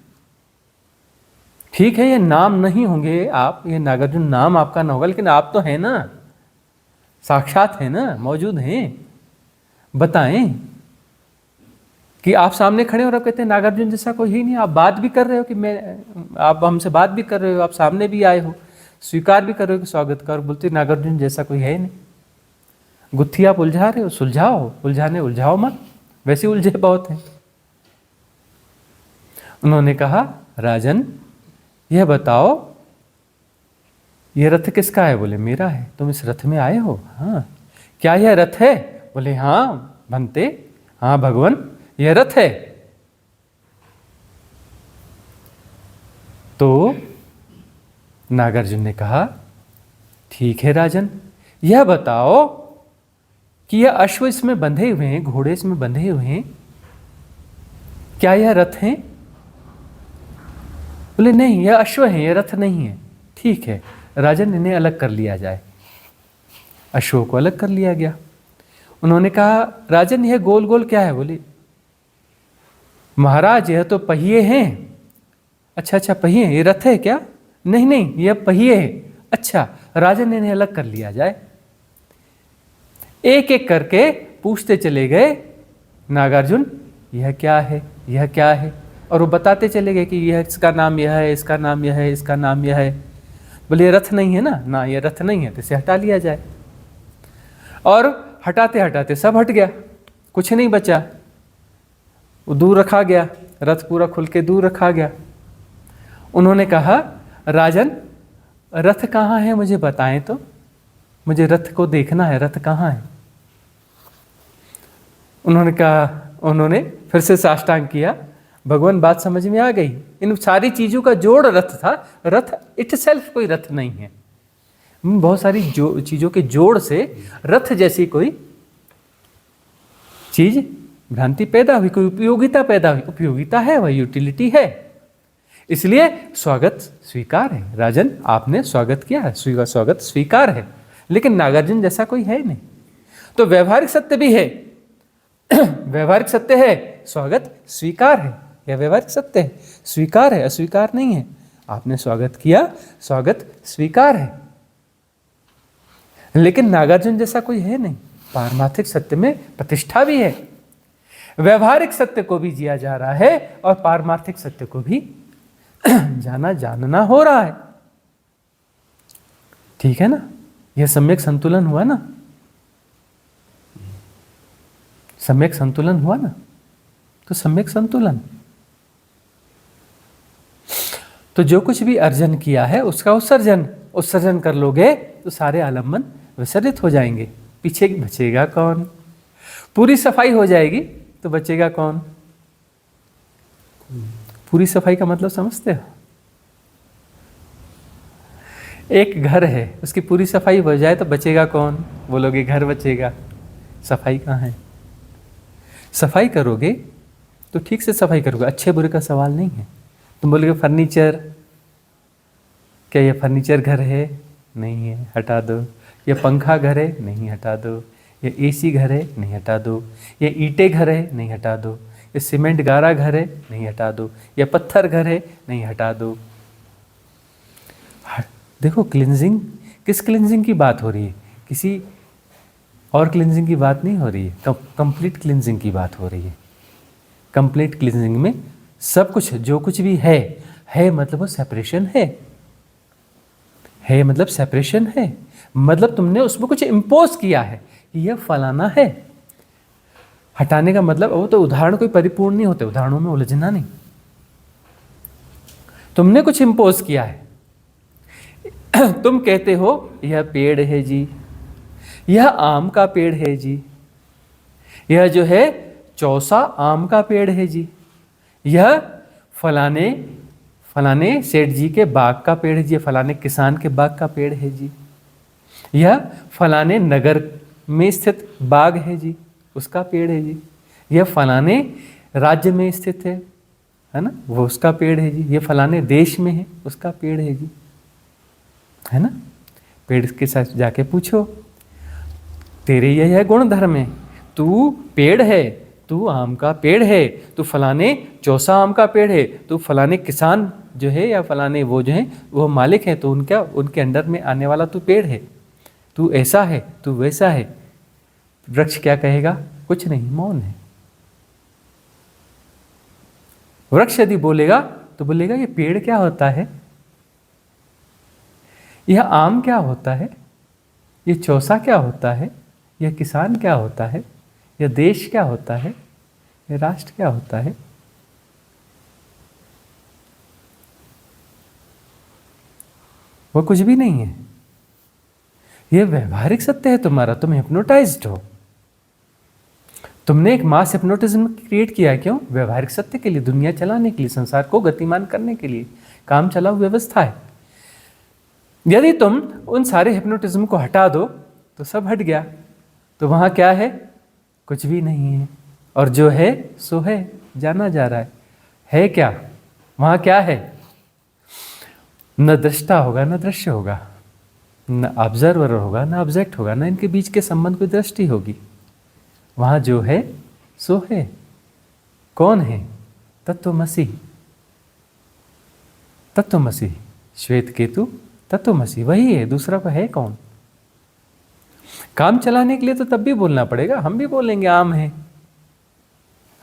ठीक है, ये नाम नहीं होंगे आप, ये नागार्जुन नाम आपका ना होगा, लेकिन आप तो हैं ना, साक्षात हैं ना, मौजूद हैं। बताएं कि आप सामने खड़े हो और आप कहते हैं नागार्जुन जैसा कोई ही नहीं। आप बात भी कर रहे हो कि आप हमसे बात भी कर रहे हो, आप सामने भी आए हो, स्वीकार भी कर रहे हो कि स्वागत कर, बोलते नागार्जुन जैसा कोई है नहीं। गुत्थी आप उलझा रहे हो, सुलझाओ, उलझाने उलझाओ मत, वैसे उलझे बहुत हैं। उन्होंने कहा राजन यह बताओ यह रथ किसका है? बोले मेरा है। तुम इस रथ में आए हो? हाँ। क्या यह रथ है? बोले हाँ बनते, हाँ भगवान यह रथ है। तो नागार्जुन ने कहा ठीक है राजन, यह बताओ कि यह अश्व इसमें बंधे हुए हैं, घोड़े इसमें बंधे हुए हैं, क्या यह रथ हैं? बोले नहीं, यह अश्व है, यह रथ नहीं है। ठीक है राजन, इन्हें अलग कर लिया जाए। अश्वों को अलग कर लिया गया। उन्होंने कहा राजन यह गोल गोल क्या है? बोले महाराज यह तो पहिए हैं। अच्छा अच्छा पहिए, ये रथ है क्या? नहीं नहीं, यह पहिए है। अच्छा राजन इन्हें अलग कर लिया जाए। एक एक करके पूछते चले गए नागार्जुन यह क्या है, यह क्या है, और वो बताते चले गए कि यह इसका नाम यह है, इसका नाम यह है, इसका नाम यह है। बोले ये रथ नहीं है ना, ना ये रथ नहीं है, तो इसे हटा लिया जाए। और हटाते हटाते सब हट गया, कुछ नहीं बचा, वो दूर रखा गया, रथ पूरा खुल के दूर रखा गया। उन्होंने कहा राजन रथ कहाँ है, मुझे बताएं तो, मुझे रथ को देखना है, रथ कहाँ है? उन्होंने कहा, उन्होंने फिर से साष्टांग किया। भगवान बात समझ में आ गई। इन सारी चीजों का जोड़ रथ था, रथ इट सेल्फ कोई रथ नहीं है। बहुत सारी चीजों के जोड़ से रथ जैसी कोई चीज भ्रांति पैदा हुई, कोई उपयोगिता पैदा हुई। उपयोगिता है, वह यूटिलिटी है, इसलिए स्वागत स्वीकार है। राजन आपने स्वागत किया है, स्वागत स्वीकार है, लेकिन नागार्जुन जैसा कोई है नहीं। तो व्यवहारिक सत्य भी है, व्यवहारिक सत्य है, स्वागत स्वीकार है, यह व्यवहारिक सत्य है, स्वीकार है, अस्वीकार नहीं है। आपने स्वागत किया, स्वागत स्वीकार है, लेकिन नागार्जुन जैसा कोई है नहीं। पारमार्थिक सत्य में प्रतिष्ठा भी है, व्यवहारिक सत्य को भी जिया जा रहा है और पारमार्थिक सत्य को भी जानना हो रहा है। ठीक है ना, यह सम्यक संतुलन हुआ ना, सम्यक संतुलन हुआ ना। तो सम्यक संतुलन, तो जो कुछ भी अर्जन किया है उसका उत्सर्जन कर लोगे तो सारे आलम्बन विसर्जित हो जाएंगे। पीछे बचेगा कौन? पूरी सफाई हो जाएगी तो बचेगा कौन? पूरी सफाई का मतलब समझते हो? एक घर है, उसकी पूरी सफाई हो जाए तो बचेगा कौन? बोलोगे घर बचेगा, सफाई कहाँ है? सफाई करोगे तो ठीक से सफाई करोगे, अच्छे बुरे का सवाल नहीं है। तुम बोलोगे फर्नीचर, क्या ये फर्नीचर घर है? नहीं है, हटा दो। ये पंखा घर है? नहीं, हटा दो। ये एसी घर है? नहीं, हटा दो। ये ईंटें घर है? नहीं, हटा दो। ये सीमेंट गारा घर है? नहीं, हटा दो। ये पत्थर घर है? नहीं, हटा दो। देखो क्लिनजिंग, किस क्लिनजिंग की बात हो रही है? किसी और क्लिनजिंग की बात नहीं हो रही है, कंप्लीट क्लिनजिंग की बात हो रही है। कंप्लीट क्लिनजिंग में सब कुछ, जो कुछ भी है मतलब वो सेपरेशन है मतलब सेपरेशन है, मतलब तुमने उसमें कुछ इम्पोज किया है कि यह फलाना है। हटाने का मतलब, वो तो उदाहरण कोई परिपूर्ण नहीं होते, उदाहरणों में उलझना नहीं। तुमने कुछ इम्पोज किया है। तुम कहते हो यह पेड़ है जी, यह आम का पेड़ है जी, यह जो है चौसा आम का पेड़ है जी, यह फलाने सेठ जी के बाग का पेड़ है जी, फलाने किसान के बाग का पेड़ है जी, यह फलाने नगर में स्थित बाग है जी, उसका पेड़ है जी, यह फलाने राज्य में स्थित है ना, वो उसका पेड़ है जी, यह फलाने देश में है, उसका पेड़ है जी। है ना। पेड़ के साथ जाके पूछो, तेरे यह गुण धर्म है, तू पेड़ है, तू आम का पेड़ है, तू फलाने चौसा आम का पेड़ है, तू फलाने किसान जो है या फलाने वो जो है वो मालिक है, तो उनके अंडर में आने वाला तू पेड़ है, तू ऐसा है, तू वैसा है। वृक्ष क्या कहेगा? कुछ नहीं, मौन है। वृक्ष यदि बोलेगा तो बोलेगा ये पेड़ क्या होता है, यह आम क्या होता है, ये चौसा क्या होता है, यह किसान क्या होता है, यह देश क्या होता है, यह राष्ट्र क्या होता है। वो कुछ भी नहीं है। यह व्यवहारिक सत्य है तुम्हारा, तुम हिप्नोटाइज्ड हो। तुमने एक मास हिप्नोटिज्म क्रिएट किया है। क्यों? व्यवहारिक सत्य के लिए, दुनिया चलाने के लिए, संसार को गतिमान करने के लिए। काम चलाऊ व्यवस्था है। यदि तुम उन सारे हिप्नोटिज्म को हटा दो तो सब हट गया। तो वहां क्या है? कुछ भी नहीं है। और जो है सो है, जाना जा रहा है क्या? वहां क्या है? न दृष्टा होगा, न दृश्य होगा, न ऑब्जर्वर होगा, न ऑब्जेक्ट होगा, न इनके बीच के संबंध की दृष्टि होगी। वहां जो है सो है। कौन है? तत्वमसि। तत्वमसि, श्वेत केतु तत्वमसि, वही है, दूसरा को है कौन? काम चलाने के लिए तो तब भी बोलना पड़ेगा। हम भी बोलेंगे आम है,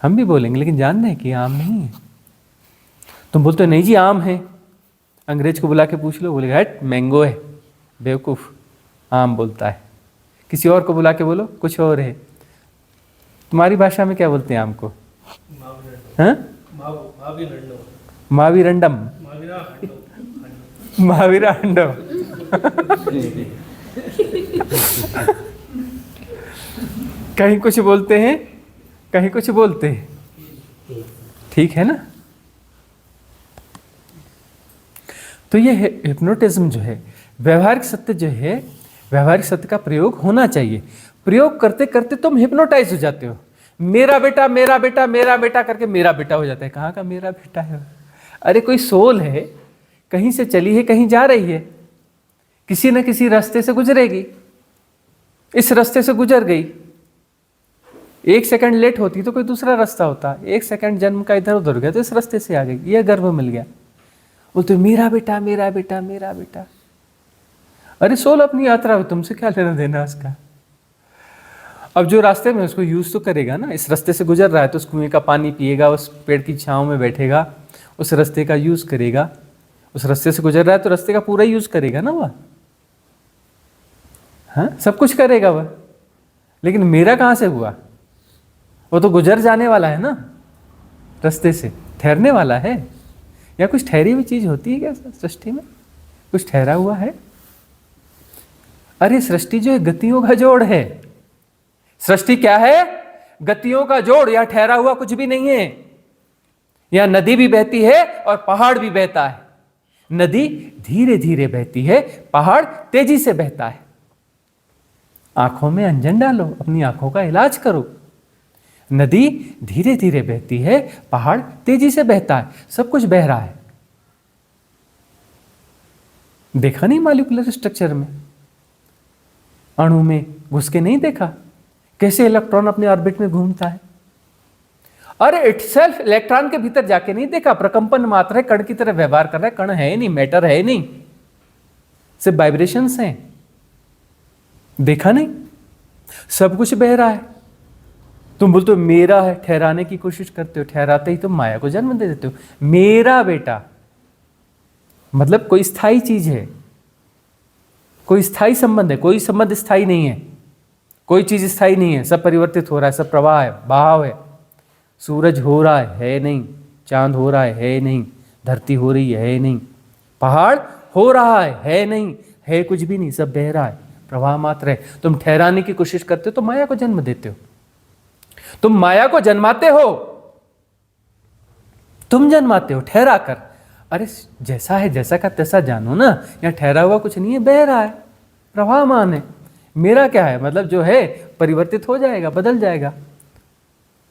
हम भी बोलेंगे, लेकिन जान रहे कि आम नहीं है। तुम बोलते हो नहीं जी आम है, अंग्रेज को बुला के पूछ लो, बोलेगा हट मैंगो है, बेवकूफ, आम बोलता है। किसी और को बुला के बोलो कुछ और है। तुम्हारी भाषा में क्या बोलते हैं आम को? हाँ? मावीरंडम, महावीरा अंडम। कहीं कुछ बोलते हैं, कहीं कुछ बोलते हैं। ठीक है ना? तो ये हिप्नोटिज्म जो है, व्यवहारिक सत्य जो है, व्यवहारिक सत्य का प्रयोग होना चाहिए। प्रयोग करते करते तुम हिप्नोटाइज हो जाते हो। मेरा बेटा, मेरा बेटा, मेरा बेटा करके मेरा बेटा हो जाता है। कहाँ का मेरा बेटा है? अरे कोई सोल है, कहीं से चली है, कहीं जा रही है, किसी न किसी रास्ते से गुजरेगी, इस रास्ते से गुजर गई। 1 सेकंड लेट होती तो कोई दूसरा रास्ता होता। 1 सेकंड जन्म का इधर उधर गया तो इस रास्ते से आ गई, यह गर्भ मिल गया। बोलते मेरा बेटा, मेरा बेटा, मेरा बेटा। अरे सोल अपनी यात्रा हो, तुमसे क्या लेना देना उसका? अब जो रास्ते में उसको यूज तो करेगा ना। इस रास्ते से गुजर रहा है तो उस कुएं का पानी पिएगा, उस पेड़ की छांव में बैठेगा, उस रास्ते का यूज करेगा। उस रास्ते से गुजर रहा है तो रास्ते का पूरा यूज करेगा ना वह। हाँ, सब कुछ करेगा वह। लेकिन मेरा कहाँ से हुआ? वो तो गुजर जाने वाला है ना, रास्ते से ठहरने वाला है। या कुछ ठहरी हुई चीज होती है क्या सृष्टि में? कुछ ठहरा हुआ है? अरे सृष्टि जो है गतियों का जोड़ है। सृष्टि क्या है? गतियों का जोड़। या ठहरा हुआ कुछ भी नहीं है। या नदी भी बहती है और पहाड़ भी बहता है। नदी धीरे धीरे बहती है, पहाड़ तेजी से बहता है। आंखों में अंजन डालो, अपनी आंखों का इलाज करो। नदी धीरे धीरे बहती है, पहाड़ तेजी से बहता है, सब कुछ बह रहा है। देखा नहीं मॉलिक्यूलर स्ट्रक्चर में? अणु में घुस के नहीं देखा कैसे इलेक्ट्रॉन अपने ऑर्बिट में घूमता है? अरे इटसेल्फ इलेक्ट्रॉन के भीतर जाके नहीं देखा, प्रकंपन मात्र है, कण की तरह व्यवहार कर रहा है। कण है ही नहीं, मैटर है ही नहीं, सिर्फ वाइब्रेशंस हैं। देखा नहीं? सब कुछ बह रहा है। तुम बोलते हो मेरा है, ठहराने की कोशिश करते हो, ठहराते ही तुम माया को जन्म दे देते हो। मेरा बेटा मतलब कोई स्थायी चीज है, कोई स्थायी संबंध है। कोई संबंध स्थायी नहीं है, कोई चीज स्थायी नहीं है। सब परिवर्तित हो रहा है, सब प्रवाह है, बहाव है। सूरज हो रहा है नहीं, चांद हो रहा है नहीं, धरती हो रही है नहीं, पहाड़ हो रहा है नहीं, है कुछ भी नहीं, सब बह रहा है, प्रवाह मात्र है। तुम ठहराने की कोशिश करते हो तो माया को जन्म देते हो। तुम माया को जन्माते हो, तुम जन्माते हो ठहरा कर। अरे जैसा है जैसा का तैसा जानो ना। यहाँ ठहरा हुआ कुछ नहीं है, बह रहा है, प्रवाहमान है। मेरा क्या है? मतलब जो है परिवर्तित हो जाएगा, बदल जाएगा।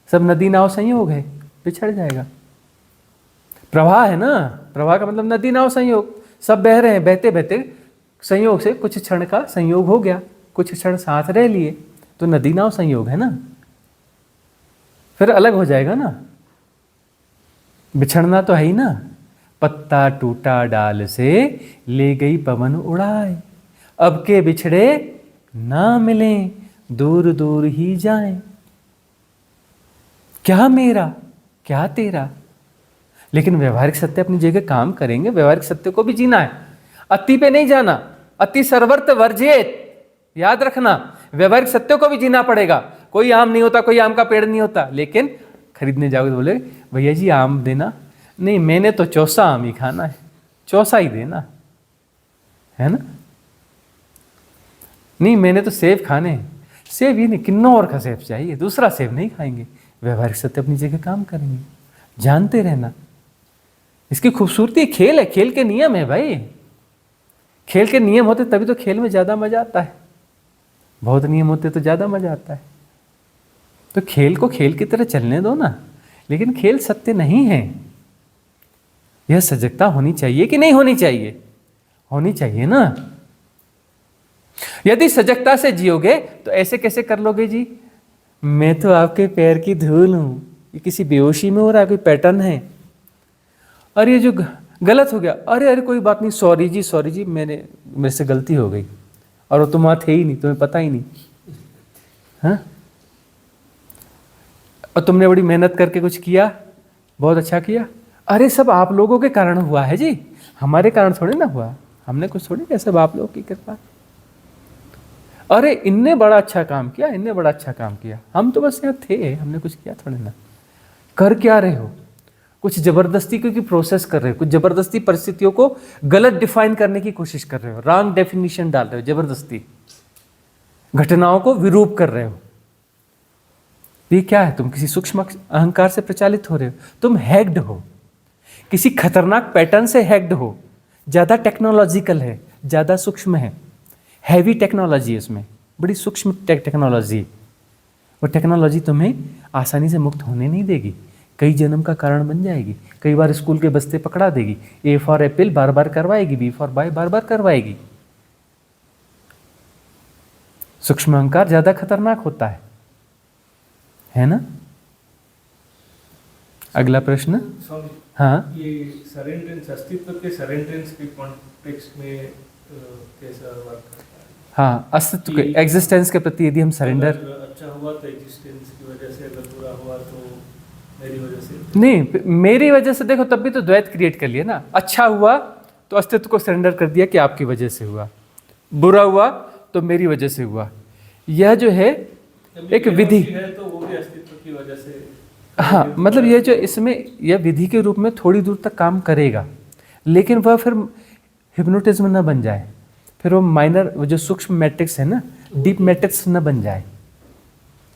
सब नदी नाव संयोग है, बिछड़ जाएगा। प्रवाह है ना, प्रवाह का मतलब नदी नाव संयोग, सब बह रहे हैं, बहते बहते संयोग से कुछ क्षण का संयोग हो गया, कुछ क्षण साथ रह लिए, तो नदी नाव संयोग है ना, फिर अलग हो जाएगा ना, बिछड़ना तो है ही ना। पत्ता टूटा डाल से ले गई पवन उड़ाए, अब के बिछड़े ना मिलें दूर दूर ही जाएं। क्या मेरा क्या तेरा, लेकिन व्यवहारिक सत्य अपनी जगह काम करेंगे, व्यवहारिक सत्य को भी जीना है, अति पे नहीं जाना, अति सर्वर्थ वर्जित, याद रखना, व्यवहारिक सत्य को भी जीना पड़ेगा। कोई आम नहीं होता, कोई आम का पेड़ नहीं होता, लेकिन खरीदने जाओगे तो बोले भैया जी आम देना, नहीं मैंने तो चौसा आम ही खाना है, चौसा ही देना, है ना, नहीं मैंने तो सेब खाने हैं, सेब ही नहीं किन्नौर का सेब चाहिए, दूसरा सेब नहीं खाएंगे। व्यवहारिक सत्य अपनी जगह काम करेंगे, जानते रहना। इसकी खूबसूरती खेल है, खेल के नियम है भाई, खेल के नियम होते तभी तो खेल में ज्यादा मजा आता है, बहुत नियम होते तो ज्यादा मजा आता है। तो खेल को खेल की तरह चलने दो ना, लेकिन खेल सत्य नहीं है। यह सजगता होनी चाहिए कि नहीं होनी चाहिए? होनी चाहिए ना। यदि सजगता से जियोगे तो ऐसे कैसे कर लोगे जी, मैं तो आपके पैर की धूल हूं, ये किसी बेहोशी में हो रहा है, कोई पैटर्न है, अरे ये जो गलत हो गया, अरे अरे कोई बात नहीं, सॉरी जी मेरे से गलती हो गई, और वो तुम वहां थे ही नहीं, तुम्हें पता ही नहीं, हाँ, और तुमने बड़ी मेहनत करके कुछ किया, बहुत अच्छा किया, अरे सब आप लोगों के कारण हुआ है जी, हमारे कारण थोड़ी ना हुआ, हमने कुछ थोड़ी किया, सब आप लोगों की कृपा। अरे इनने बड़ा अच्छा काम किया, इनने बड़ा अच्छा काम किया, हम तो बस यहाँ थे, हमने कुछ किया थोड़ी ना। कर क्या रहे हो? कुछ जबरदस्ती क्योंकि प्रोसेस कर रहे हो, कुछ जबरदस्ती परिस्थितियों को गलत डिफाइन करने की कोशिश कर रहे हो, रॉन्ग डेफिनेशन डाल रहे हो, जबरदस्ती घटनाओं को विरूप कर रहे हो। ये क्या है? तुम किसी सूक्ष्म अहंकार से प्रचालित हो रहे हो, तुम हैक्ड हो, किसी खतरनाक पैटर्न से हैक्ड हो, ज्यादा टेक्नोलॉजिकल है, ज्यादा सूक्ष्म है, हैवी टेक्नोलॉजी है उसमें, बड़ी सूक्ष्म टेक्नोलॉजी। वो टेक्नोलॉजी तुम्हें आसानी से मुक्त होने नहीं देगी, कई जन्म का कारण बन जाएगी, कई बार स्कूल के बस्ते पकड़ा देगी, ए फॉर एप्पल बार बार करवाएगी, बी फॉर बाय बार बार करवाएगी। सूक्ष्म अहंकार ज्यादा खतरनाक होता है ना। अगला प्रश्न। हाँ, ये सरेंड्रेंस, अस्तित्व के सरेंड्रेंस के कॉन्टेक्स्ट में कैसा वर्क करता है? हाँ, अस्तित्व के एग्जिस्टेंस के प्रति यदि हम सरेंडर, अच्छा हुआ तो एग्जिस्टेंस की वजह से, अगर बुरा हुआ तो मेरी वजह से। नहीं, मेरी वजह से देखो तब भी तो द्वैत क्रिएट कर लिया ना। अच्छा हुआ तो अस्तित्व को सरेंडर कर दिया कि आपकी वजह से हुआ, बुरा हुआ तो मेरी वजह से हुआ। यह जो है एक विधि है तो वो भी अस्तित्व की वजह से। हाँ, मतलब ये जो इसमें यह विधि के रूप में थोड़ी दूर तक काम करेगा, लेकिन वह फिर हिप्नोटिज्म न बन जाए, फिर वो माइनर, वो जो सूक्ष्म मैट्रिक्स है ना, डीप मैट्रिक्स न बन जाए,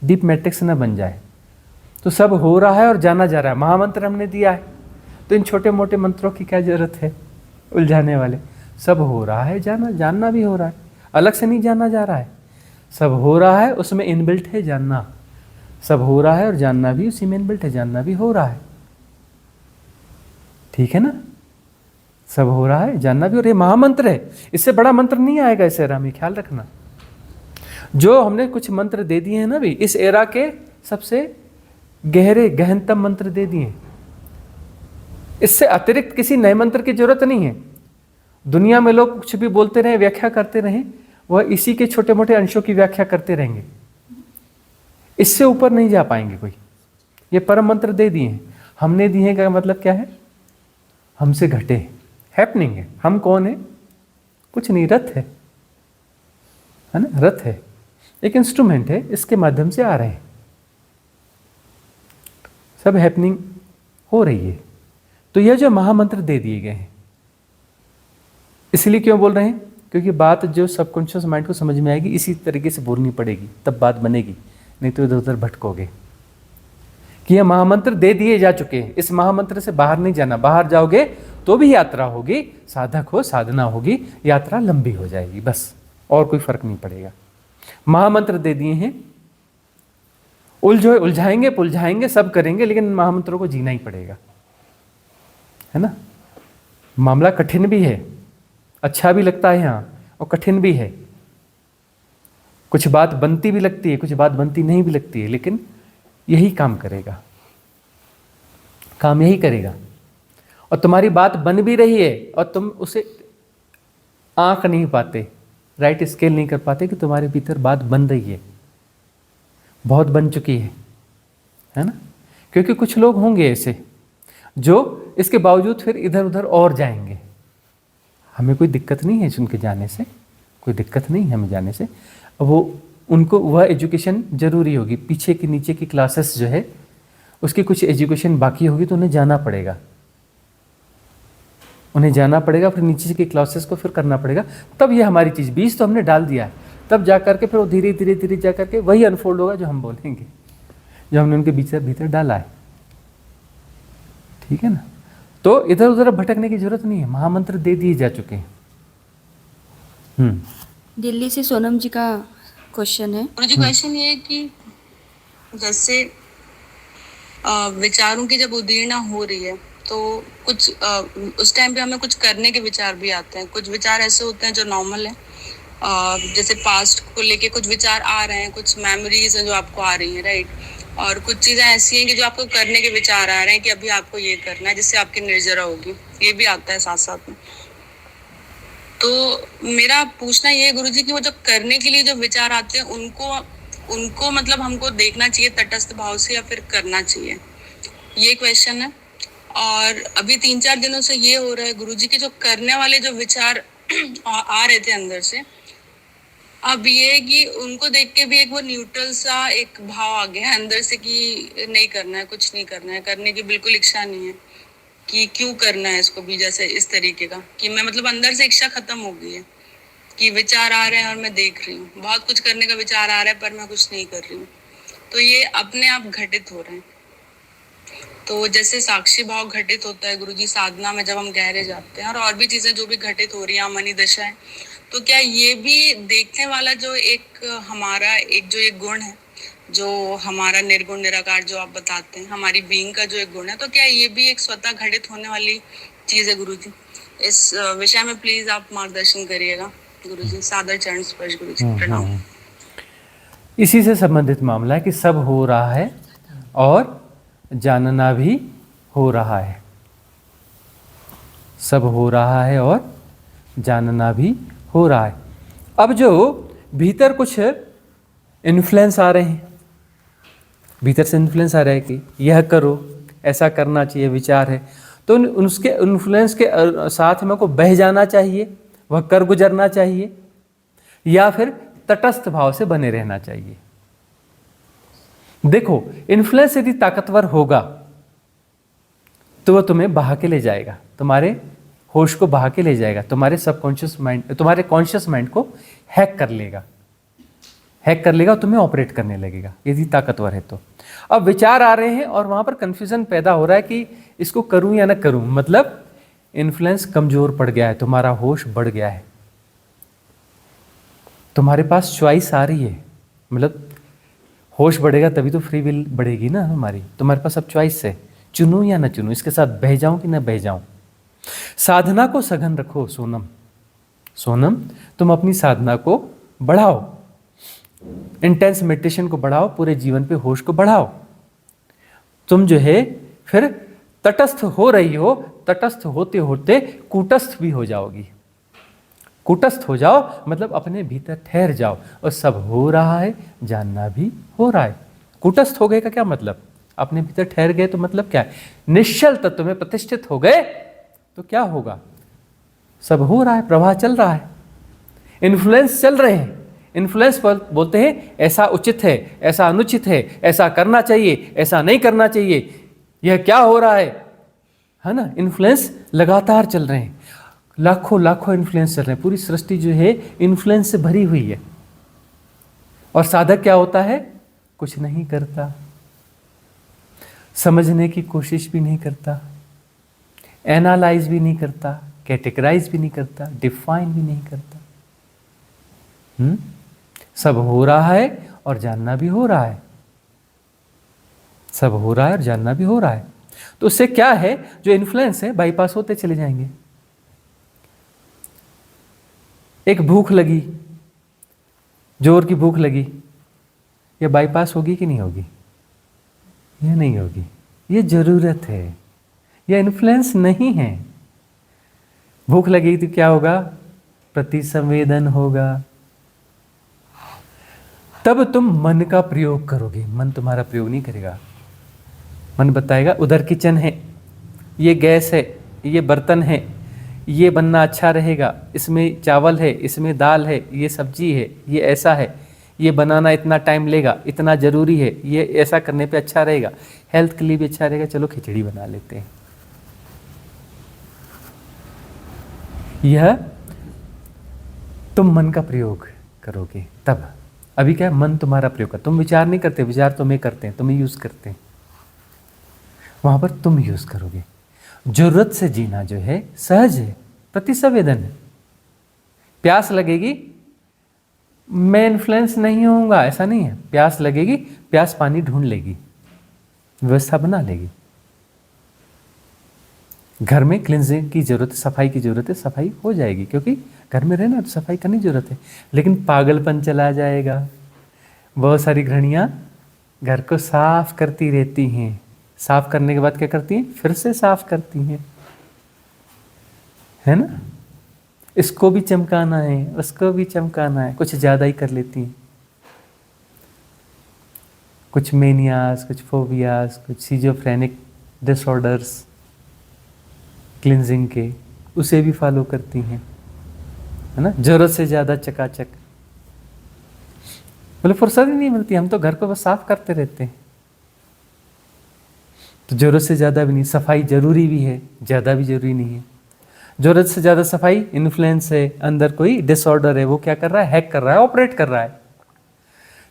डीप मैट्रिक्स न बन जाए। तो सब हो रहा है और जाना जा रहा है, महामंत्र हमने दिया है, तो इन छोटे मोटे मंत्रों की क्या जरूरत है उलझाने वाले। सब हो रहा है, जानना भी हो रहा है, अलग से नहीं जाना जा रहा है, सब हो रहा है, उसमें इनबिल्ट है जानना, सब हो रहा है और जानना भी उसी में इनबिल्ट है, जानना भी हो रहा है, ठीक है ना। सब हो रहा है, जानना भी, और ये महामंत्र है, इससे बड़ा मंत्र नहीं आएगा इस एरा में, ख्याल रखना। जो हमने कुछ मंत्र दे दिए हैं ना भी, इस एरा के सबसे गहरे गहनतम मंत्र दे दिए, इससे अतिरिक्त किसी नए मंत्र की जरूरत नहीं है। दुनिया में लोग कुछ भी बोलते रहे, व्याख्या करते रहे, वह इसी के छोटे मोटे अंशों की व्याख्या करते रहेंगे, इससे ऊपर नहीं जा पाएंगे कोई। ये परम मंत्र दे दिए हैं, हमने दिए का मतलब क्या है? हमसे घटे, हैपनिंग है। हम कौन है? कुछ नहीं, रथ है ना, रथ है, एक इंस्ट्रूमेंट है, इसके माध्यम से आ रहे हैं, सब हैपनिंग हो रही है। तो यह जो महामंत्र दे दिए गए हैं, इसलिए क्यों बोल रहे हैं? क्योंकि बात जो सबकॉन्शियस माइंड को समझ में आएगी, इसी तरीके से बोलनी पड़ेगी, तब बात बनेगी, नहीं तो इधर उधर भटकोगे। कि यह महामंत्र दे दिए जा चुके हैं, इस महामंत्र से बाहर नहीं जाना, बाहर जाओगे तो भी यात्रा होगी, साधक हो, साधना होगी, यात्रा लंबी हो जाएगी, बस, और कोई फर्क नहीं पड़ेगा। महामंत्र दे दिए हैं, उलझाएंगे पुलझाएंगे सब करेंगे, लेकिन महामंत्रों को जीना ही पड़ेगा, है ना। मामला कठिन भी है, अच्छा भी लगता है यहाँ, और कठिन भी है। कुछ बात बनती भी लगती है, कुछ बात बनती नहीं भी लगती है, लेकिन यही काम करेगा, काम यही करेगा। और तुम्हारी बात बन भी रही है और तुम उसे आंक नहीं पाते, राइट स्केल नहीं कर पाते कि तुम्हारे भीतर बात बन रही है, बहुत बन चुकी है ना। क्योंकि कुछ लोग होंगे ऐसे जो इसके बावजूद फिर इधर उधर और जाएंगे। हमें कोई दिक्कत नहीं है उनके जाने से, कोई दिक्कत नहीं है हमें जाने से। वो उनको वह एजुकेशन जरूरी होगी, पीछे की नीचे की क्लासेस जो है उसकी कुछ एजुकेशन बाकी होगी तो उन्हें जाना पड़ेगा, उन्हें जाना पड़ेगा, फिर नीचे की क्लासेस को फिर करना पड़ेगा। तब ये हमारी चीज़, बीज तो हमने डाल दिया है, तब जा करके फिर वो धीरे धीरे धीरे जा करके वही अनफोल्ड होगा जो हम बोलेंगे, जो हमने उनके भीतर डाला है। ठीक है ना। तो इधर उधर भटकने की जरूरत नहीं है, महामंत्र दे दिए जा चुके हैं। दिल्ली से सोनम जी का क्वेश्चन है। मुझे क्वेश्चन ये है कि जैसे विचारों की जब उदीर्णा हो रही है तो कुछ उस टाइम पे हमें कुछ करने के विचार भी आते हैं। कुछ विचार ऐसे होते हैं जो नॉर्मल है, जैसे पास्ट को लेके कुछ विचार आ रहे हैं, कुछ मेमोरीज हैं जो आपको आ रही हैं, राइट। और कुछ चीजें ऐसी हैं कि जो आपको करने के विचार आ रहे हैं कि अभी आपको ये करना है जिससे आपकी निर्जरा होगी, ये भी आता है साथ साथ में। तो मेरा पूछना ये है गुरुजी कि वो जो करने के लिए जो विचार आते हैं उनको मतलब हमको देखना चाहिए तटस्थ भाव से या फिर करना चाहिए, ये क्वेश्चन है। और अभी 3-4 दिनों से ये हो रहा है गुरुजी के जो करने वाले जो विचार आ रहे थे अंदर से, अब ये है कि उनको देख के भी एक वो न्यूट्रल सा एक भाव आ गया है अंदर से कि नहीं करना है, कुछ नहीं करना है, करने की बिल्कुल इच्छा नहीं है कि क्यों करना है इसको भी, जैसे इस तरीके का कि मैं मतलब अंदर से इच्छा खत्म हो गई है कि विचार आ रहे हैं और मैं देख रही हूँ, बहुत कुछ करने का विचार आ रहा है पर मैं कुछ नहीं कर रही हूँ। तो ये अपने आप घटित हो रहे हैं। तो जैसे साक्षी भाव घटित होता है गुरुजी साधना में जब हम गहरे जाते हैं, और भी चीजें जो भी घटित हो रही हैं, मनी दशा है, तो क्या ये भी देखने वाला जो एक हमारा एक जो एक गुण है, जो हमारा निर्गुण निराकार जो आप बताते हैं, हमारी बीइंग का जो एक गुण है, तो क्या ये भी एक स्वतः घटित होने वाली चीज है गुरुजी? इस विषय में प्लीज आप मार्गदर्शन करिएगा गुरुजी। सादर चरण स्पर्श गुरुजी, प्रणाम। इसी से संबंधित मामला है कि सब हो रहा है और जानना भी हो रहा है, सब हो रहा है और जानना भी हो रहा है। अब जो भीतर कुछ इन्फ्लुएंस आ रहे हैं, भीतर से इन्फ्लुएंस आ रहा है कि यह करो, ऐसा करना चाहिए, विचार है, तो उसके इन्फ्लुएंस के साथ में को बह जाना चाहिए, वह कर गुजरना चाहिए, या फिर तटस्थ भाव से बने रहना चाहिए। देखो, इन्फ्लुएंस यदि ताकतवर होगा तो वह तुम्हें बहा के ले जाएगा, तुम्हारे होश को बहा के ले जाएगा, तुम्हारे सबकॉन्शियस माइंड, तुम्हारे कॉन्शियस माइंड को हैक कर लेगा, हैक कर लेगा और तुम्हें ऑपरेट करने लगेगा यदि ताकतवर है तो। अब विचार आ रहे हैं और वहां पर कंफ्यूजन पैदा हो रहा है कि इसको करूं या ना करूं, मतलब इन्फ्लुएंस कमजोर पड़ गया है, तुम्हारा होश बढ़ गया है, तुम्हारे पास चॉइस आ रही है, मतलब होश बढ़ेगा तभी तो फ्री विल बढ़ेगी ना हमारी। तुम्हारे पास अब चॉइस है, चुनूं या ना चुनूं, इसके साथ बह जाऊं कि ना बह जाऊं। साधना को सघन रखो सोनम, सोनम तुम अपनी साधना को बढ़ाओ, इंटेंस मेडिटेशन को बढ़ाओ, पूरे जीवन पे होश को बढ़ाओ। तुम जो है फिर तटस्थ हो रही हो, तटस्थ होते होते कूटस्थ भी हो जाओगी। कूटस्थ हो जाओ मतलब अपने भीतर ठहर जाओ और सब हो रहा है, जानना भी हो रहा है। कूटस्थ हो गए का क्या मतलब? अपने भीतर ठहर गए तो मतलब क्या है? निश्चल तत्व में प्रतिष्ठित हो गए तो क्या होगा? सब हो रहा है, प्रवाह चल रहा है, इन्फ्लुएंस चल रहे हैं। इन्फ्लुएंस बोलते हैं ऐसा उचित है, ऐसा अनुचित है, ऐसा करना चाहिए, ऐसा नहीं करना चाहिए, यह क्या हो रहा है ना। इन्फ्लुएंस लगातार चल रहे हैं, लाखों लाखों इन्फ्लुएंस चल रहे हैं, पूरी सृष्टि जो है इन्फ्लुएंस से भरी हुई है। और साधक क्या होता है? कुछ नहीं करता, समझने की कोशिश भी नहीं करता, एनालाइज भी नहीं करता, कैटेगराइज भी नहीं करता, डिफाइन भी नहीं करता। सब हो रहा है और जानना भी हो रहा है, सब हो रहा है और जानना भी हो रहा है। तो उससे क्या है, जो इन्फ्लुएंस है बाईपास होते चले जाएंगे। एक भूख लगी, जोर की भूख लगी, ये बाईपास होगी कि नहीं होगी? ये नहीं होगी। ये जरूरत है, ये इन्फ्लुएंस नहीं है। भूख लगी तो क्या होगा? प्रतिसंवेदन होगा। तब तुम मन का प्रयोग करोगे। मन तुम्हारा प्रयोग नहीं करेगा। मन बताएगा उधर किचन है, ये गैस है, ये बर्तन है, ये बनना अच्छा रहेगा, इसमें चावल है, इसमें दाल है, ये सब्जी है, ये ऐसा है, ये बनाना इतना टाइम लेगा, इतना ज़रूरी है, ये ऐसा करने पे अच्छा रहेगा, हेल्थ के लिए भी अच्छा रहेगा, चलो खिचड़ी बना लेते हैं। यह तुम मन का प्रयोग करोगे तब। अभी क्या है? मन तुम्हारा प्रयोग कर, तुम विचार नहीं करते, विचार तुम्हें करते हैं, तुम्हें यूज़ करते हैं। वहाँ पर तुम यूज़ करोगे। जरूरत से जीना जो है सहज है, प्रतिसंवेदन है। प्यास लगेगी, मैं इन्फ्लुएंस नहीं होऊंगा, ऐसा नहीं है। प्यास लगेगी, प्यास पानी ढूंढ लेगी, व्यवस्था बना लेगी। घर में क्लींजिंग की जरूरत है, सफाई की जरूरत है, सफाई हो जाएगी, क्योंकि घर में रहना तो सफाई करने की जरूरत है। लेकिन पागलपन चला जाएगा। बहुत सारी गृहिणियाँ घर को साफ करती रहती हैं, साफ करने के बाद क्या करती हैं? फिर से साफ करती हैं, है ना? इसको भी चमकाना है, उसको भी चमकाना है, कुछ ज़्यादा ही कर लेती हैं। कुछ मेनियाज, कुछ फोबियाज, कुछ सीजोफ्रेनिक डिसऑर्डर्स क्लिनजिंग के, उसे भी फॉलो करती हैं, है ना? जरूरत से ज़्यादा चकाचक, बोले फुर्सत ही नहीं मिलती, हम तो घर को बस साफ करते रहते हैं। तो जरूरत से ज़्यादा भी नहीं। सफाई जरूरी भी है, ज़्यादा भी जरूरी नहीं है। जरूरत से ज़्यादा सफाई इन्फ्लुएंस है, अंदर कोई डिसऑर्डर है, वो क्या कर रहा है? हैक कर रहा है, ऑपरेट कर रहा है।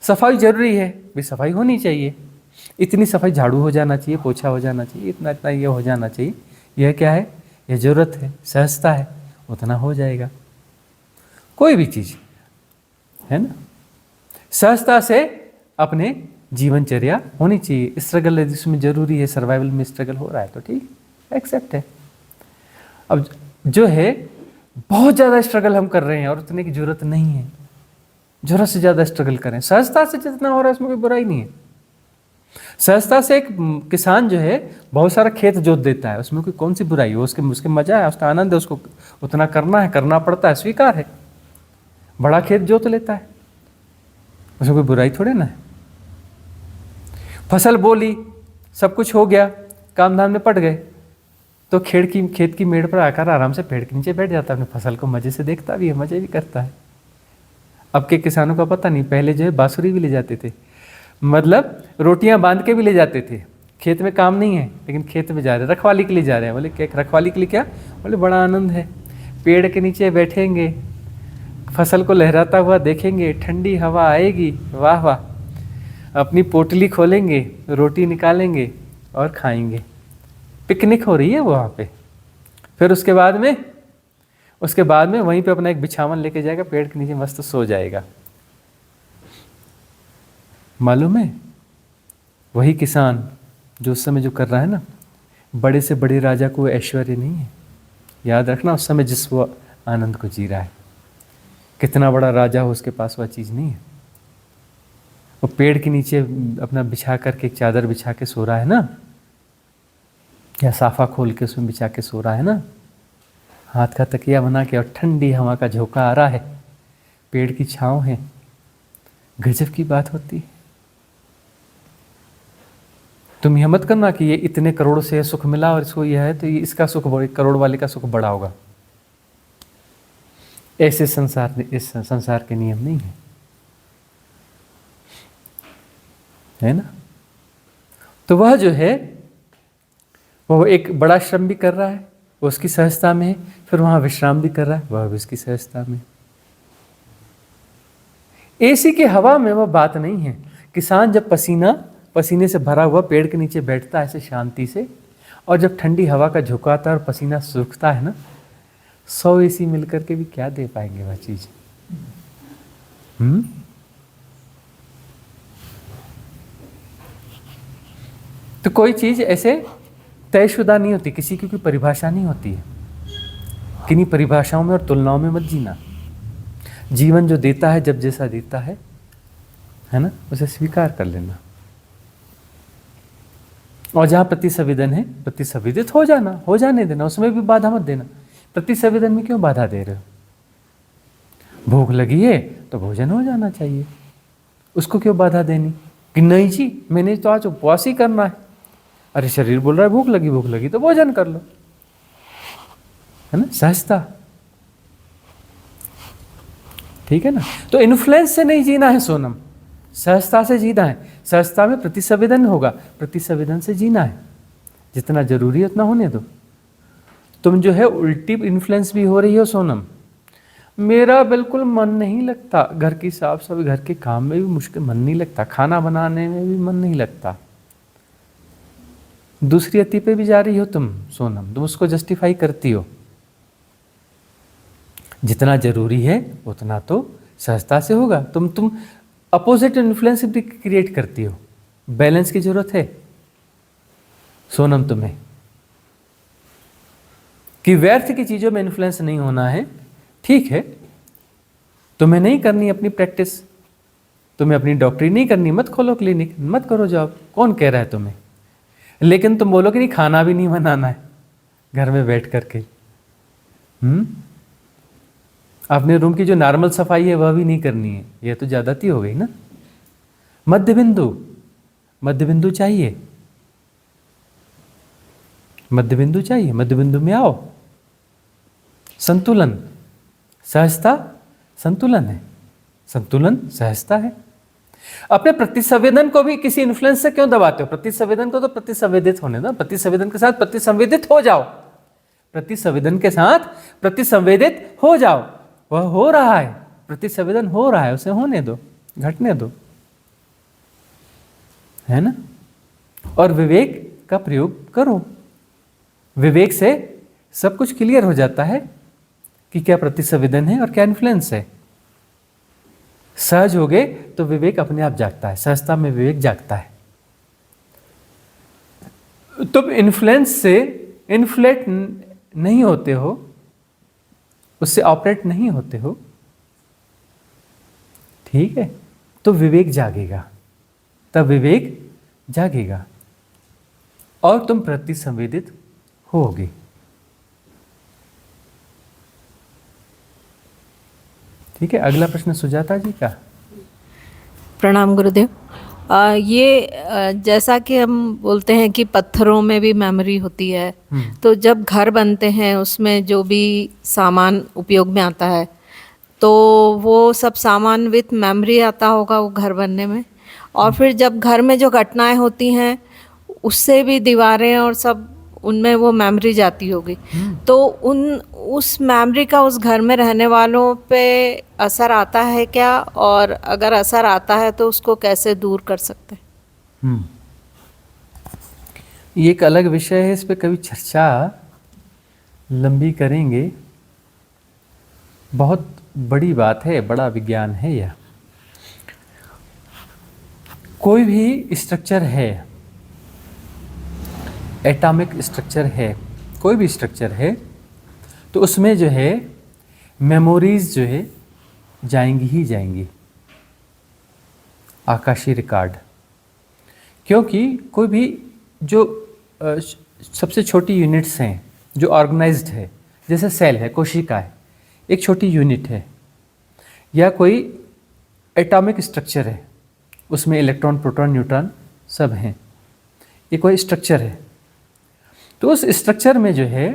सफाई जरूरी है, भी सफाई होनी चाहिए। इतनी सफाई, झाड़ू हो जाना चाहिए, पोछा हो जाना चाहिए, इतना इतना ये हो जाना चाहिए। यह क्या है? यह जरूरत है, सहजता है, उतना हो जाएगा। कोई भी चीज़, है ना? सहजता से अपने जीवनचर्या होनी चाहिए। स्ट्रगल है जिसमें जरूरी है, सर्वाइवल में स्ट्रगल हो रहा है तो ठीक, एक्सेप्ट है। अब जो है बहुत ज़्यादा स्ट्रगल हम कर रहे हैं और उतने की जरूरत नहीं है, जरूरत से ज़्यादा स्ट्रगल करें। सहजता से जितना हो रहा है उसमें कोई बुराई नहीं है। सहजता से एक किसान जो है बहुत सारा खेत जोत देता है, उसमें कोई कौन सी बुराई है? उसके मजा है, उसका आनंद है, उसको उतना करना है, करना पड़ता है, स्वीकार है। बड़ा खेत जोत लेता है, उसमें कोई बुराई थोड़े ना है। फसल बोली, सब कुछ हो गया, काम धाम में पड़ गए, तो खेत की मेड़ पर आकर आराम से पेड़ के नीचे बैठ जाता है, अपनी फसल को मजे से देखता भी है, मजे भी करता है। अब के किसानों का पता नहीं, पहले जो है बांसुरी भी ले जाते थे, मतलब रोटियां बांध के भी ले जाते थे। खेत में काम नहीं है लेकिन खेत में जा रहे हैं, रखवाली के लिए जा रहे हैं। बोले क्या रखवाली के लिए? क्या बोले? बड़ा आनंद है, पेड़ के नीचे बैठेंगे, फसल को लहराता हुआ देखेंगे, ठंडी हवा आएगी, वाह वाह, अपनी पोटली खोलेंगे, रोटी निकालेंगे और खाएंगे। पिकनिक हो रही है वो वहाँ पे। फिर उसके बाद में वहीं पे अपना एक बिछावन लेके जाएगा, पेड़ के नीचे मस्त सो जाएगा। मालूम है, वही किसान जो उस समय जो कर रहा है ना, बड़े से बड़े राजा को ऐश्वर्य नहीं है। याद रखना, उस समय जिस वो आनंद को जी रहा है, कितना बड़ा राजा हो उसके पास वह चीज़ नहीं है। वो पेड़ के नीचे अपना बिछा करके, एक चादर बिछा के सो रहा है ना, या साफा खोल के उसमें बिछा के सो रहा है ना, हाथ का तकिया बना के, और ठंडी हवा का झोंका आ रहा है, पेड़ की छांव है। गजब की बात होती है। तुम यह मत करना कि ये इतने करोड़ से सुख मिला और इसको यह है तो ये इसका सुख, करोड़ वाले का सुख बड़ा होगा। ऐसे इस संसार के नियम नहीं है ना? तो वह जो है वो एक बड़ा श्रम भी कर रहा है, वो उसकी सहजता में है, फिर वहां विश्राम भी कर रहा है, वह भी उसकी सहजता में। एसी की हवा में वह बात नहीं है। किसान जब पसीने से भरा हुआ पेड़ के नीचे बैठता है ऐसे शांति से, और जब ठंडी हवा का झोंका आता है और पसीना सूखता है ना, 100 एसी मिलकर के भी क्या दे पाएंगे वह चीज। तो कोई चीज ऐसे तयशुदा नहीं होती, किसी की कोई परिभाषा नहीं होती है। किन्हीं परिभाषाओं में और तुलनाओं में मत जीना। जीवन जो देता है, जब जैसा देता है ना, उसे स्वीकार कर लेना। और जहाँ प्रतिसंवेदन है, प्रतिसंवेदित हो जाना, हो जाने देना, उसमें भी बाधा मत देना। प्रतिसंवेदन में क्यों बाधा दे रहे हो? भूख लगी है तो भोजन हो जाना चाहिए, उसको क्यों बाधा देनी कि नहीं जी मैंने तो आज उपवास ही करना है। अरे शरीर बोल रहा है भूख लगी तो भोजन कर लो, है ना, सहजता। ठीक है ना। तो इन्फ्लुएंस से नहीं जीना है सोनम, सहजता से जीना है। सहजता में प्रतिसंवेदन होगा, प्रतिसंवेदन से जीना है। जितना जरूरी है उतना होने दो। तुम जो है उल्टी इन्फ्लुएंस भी हो रही हो सोनम। मेरा बिल्कुल मन नहीं लगता, घर की साफ सफाई, घर के काम में भी मुश्किल, मन नहीं लगता, खाना बनाने में भी मन नहीं लगता। दूसरी अति पे भी जा रही हो तुम सोनम, तुम उसको जस्टिफाई करती हो। जितना जरूरी है उतना तो सहजता से होगा। तुम अपोजिट इन्फ्लुएंस भी क्रिएट करती हो। बैलेंस की जरूरत है सोनम तुम्हें, कि व्यर्थ की चीजों में इन्फ्लुएंस नहीं होना है। ठीक है, तुम्हें नहीं करनी अपनी प्रैक्टिस, तुम्हें अपनी डॉक्टरी नहीं करनी, मत खोलो क्लिनिक, मत करो जॉब, कौन कह रहा है तुम्हें। लेकिन तुम बोलो कि नहीं खाना भी नहीं बनाना है घर में बैठ करके, अपने रूम की जो नॉर्मल सफाई है वह भी नहीं करनी है, यह तो ज्यादती हो गई ना। मध्य बिंदु चाहिए, मध्य बिंदु चाहिए, मध्य बिंदु में आओ। संतुलन, सहजता संतुलन है, संतुलन सहजता है। अपने प्रतिसंवेदन को भी किसी इन्फ्लुएंस से क्यों दबाते हो? प्रतिसंवेदन को तो प्रतिसंवेदित होने दो, प्रतिसंवेदन के साथ प्रतिसंवेदित हो जाओ, प्रतिसंवेदन के साथ प्रतिसंवेदित हो जाओ। वह हो रहा है, प्रतिसंवेदन हो रहा है, उसे होने दो, घटने दो, है ना। और विवेक का प्रयोग करो। विवेक से सब कुछ क्लियर हो जाता है कि क्या प्रतिसंवेदन है और क्या इन्फ्लुएंस है। सहज हो गए तो विवेक अपने आप जागता है, सहजता में विवेक जागता है। तुम इन्फ्लुएंस से इन्फ्लेट नहीं होते हो, उससे ऑपरेट नहीं होते हो, ठीक है, तो विवेक जागेगा, तब विवेक जागेगा और तुम प्रतिसंवेदित होगे। ठीक है, अगला प्रश्न सुजाता जी का। प्रणाम गुरुदेव। जैसा कि हम बोलते हैं कि पत्थरों में भी मेमोरी होती है, तो जब घर बनते हैं उसमें जो भी सामान उपयोग में आता है तो वो सब सामान विथ मेमोरी आता होगा वो घर बनने में, और फिर जब घर में जो घटनाएं होती हैं उससे भी दीवारें और सब उनमें वो मेमोरी जाती होगी, तो उस मेमोरी का उस घर में रहने वालों पे असर आता है क्या, और अगर असर आता है तो उसको कैसे दूर कर सकते हैं? ये एक अलग विषय है, इस पे कभी चर्चा लंबी करेंगे। बहुत बड़ी बात है, बड़ा विज्ञान है यह। कोई भी स्ट्रक्चर है, एटॉमिक स्ट्रक्चर है, कोई भी स्ट्रक्चर है, तो उसमें जो है मेमोरीज जो है जाएंगी ही जाएंगी, आकाशीय रिकॉर्ड। क्योंकि कोई भी जो सबसे छोटी यूनिट्स हैं जो ऑर्गेनाइज्ड है, जैसे सेल है, कोशिका है, एक छोटी यूनिट है, या कोई एटॉमिक स्ट्रक्चर है, उसमें इलेक्ट्रॉन, प्रोटॉन, न्यूट्रॉन सब हैं, ये कोई स्ट्रक्चर है। तो उस स्ट्रक्चर में जो है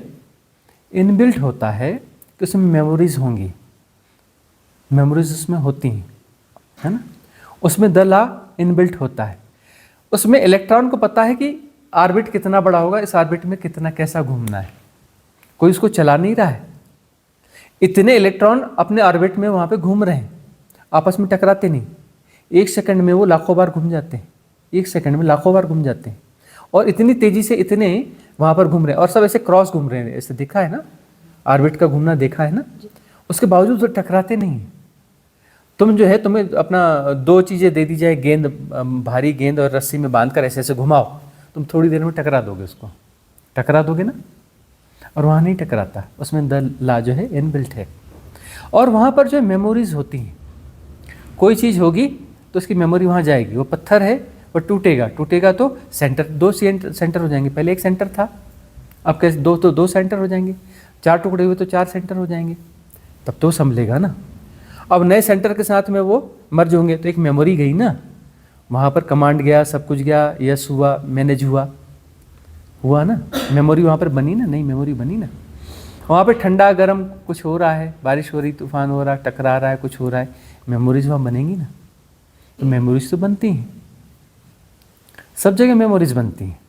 इनबिल्ट होता है कि उसमें मेमोरीज होंगी, मेमोरीज उसमें होती हैं, है ना। उसमें द लॉ इनबिल्ट होता है। उसमें इलेक्ट्रॉन को पता है कि ऑर्बिट कितना बड़ा होगा, इस ऑर्बिट में कितना कैसा घूमना है, कोई उसको चला नहीं रहा है। इतने इलेक्ट्रॉन अपने ऑर्बिट में वहाँ पे घूम रहे हैं, आपस में टकराते नहीं। 1 सेकंड में वो लाखों बार घूम जाते हैं, 1 सेकंड में लाखों बार घूम जाते हैं, और इतनी तेजी से इतने वहाँ पर घूम रहे हैं, और सब ऐसे क्रॉस घूम रहे हैं, ऐसे देखा है ना, ऑर्बिट का घूमना देखा है ना। उसके बावजूद वो टकराते नहीं। तुम जो है, तुम्हें अपना 2 चीज़ें दे दी जाए, गेंद, भारी गेंद और रस्सी में बांध कर ऐसे ऐसे घुमाओ, तुम थोड़ी देर में टकरा दोगे, उसको टकरा दोगे ना। और वहाँ नहीं टकराता, उसमें द लॉ जो है इनबिल्ट है। और वहाँ पर जो है मेमोरीज होती हैं, कोई चीज़ होगी तो उसकी मेमोरी वहाँ जाएगी। वो पत्थर है, वो टूटेगा तो दो सेंटर हो जाएंगे। पहले एक सेंटर था, अब कैसे दो सेंटर हो जाएंगे। 4 टुकड़े हुए तो 4 सेंटर हो जाएंगे, तब तो संभलेगा ना। अब नए सेंटर के साथ में वो मर्ज होंगे तो एक मेमोरी गई ना, वहाँ पर कमांड गया, सब कुछ गया, यस हुआ, मैनेज हुआ ना, मेमोरी वहाँ पर बनी ना, नई मेमोरी बनी ना। वहाँ पर ठंडा गर्म कुछ हो रहा है, बारिश हो रही, तूफान हो रहा है, टकरा रहा है, कुछ हो रहा है, मेमोरीज वहाँ बनेंगी ना। तो मेमोरीज तो बनती हैं, सब जगह मेमोरीज बनती हैं।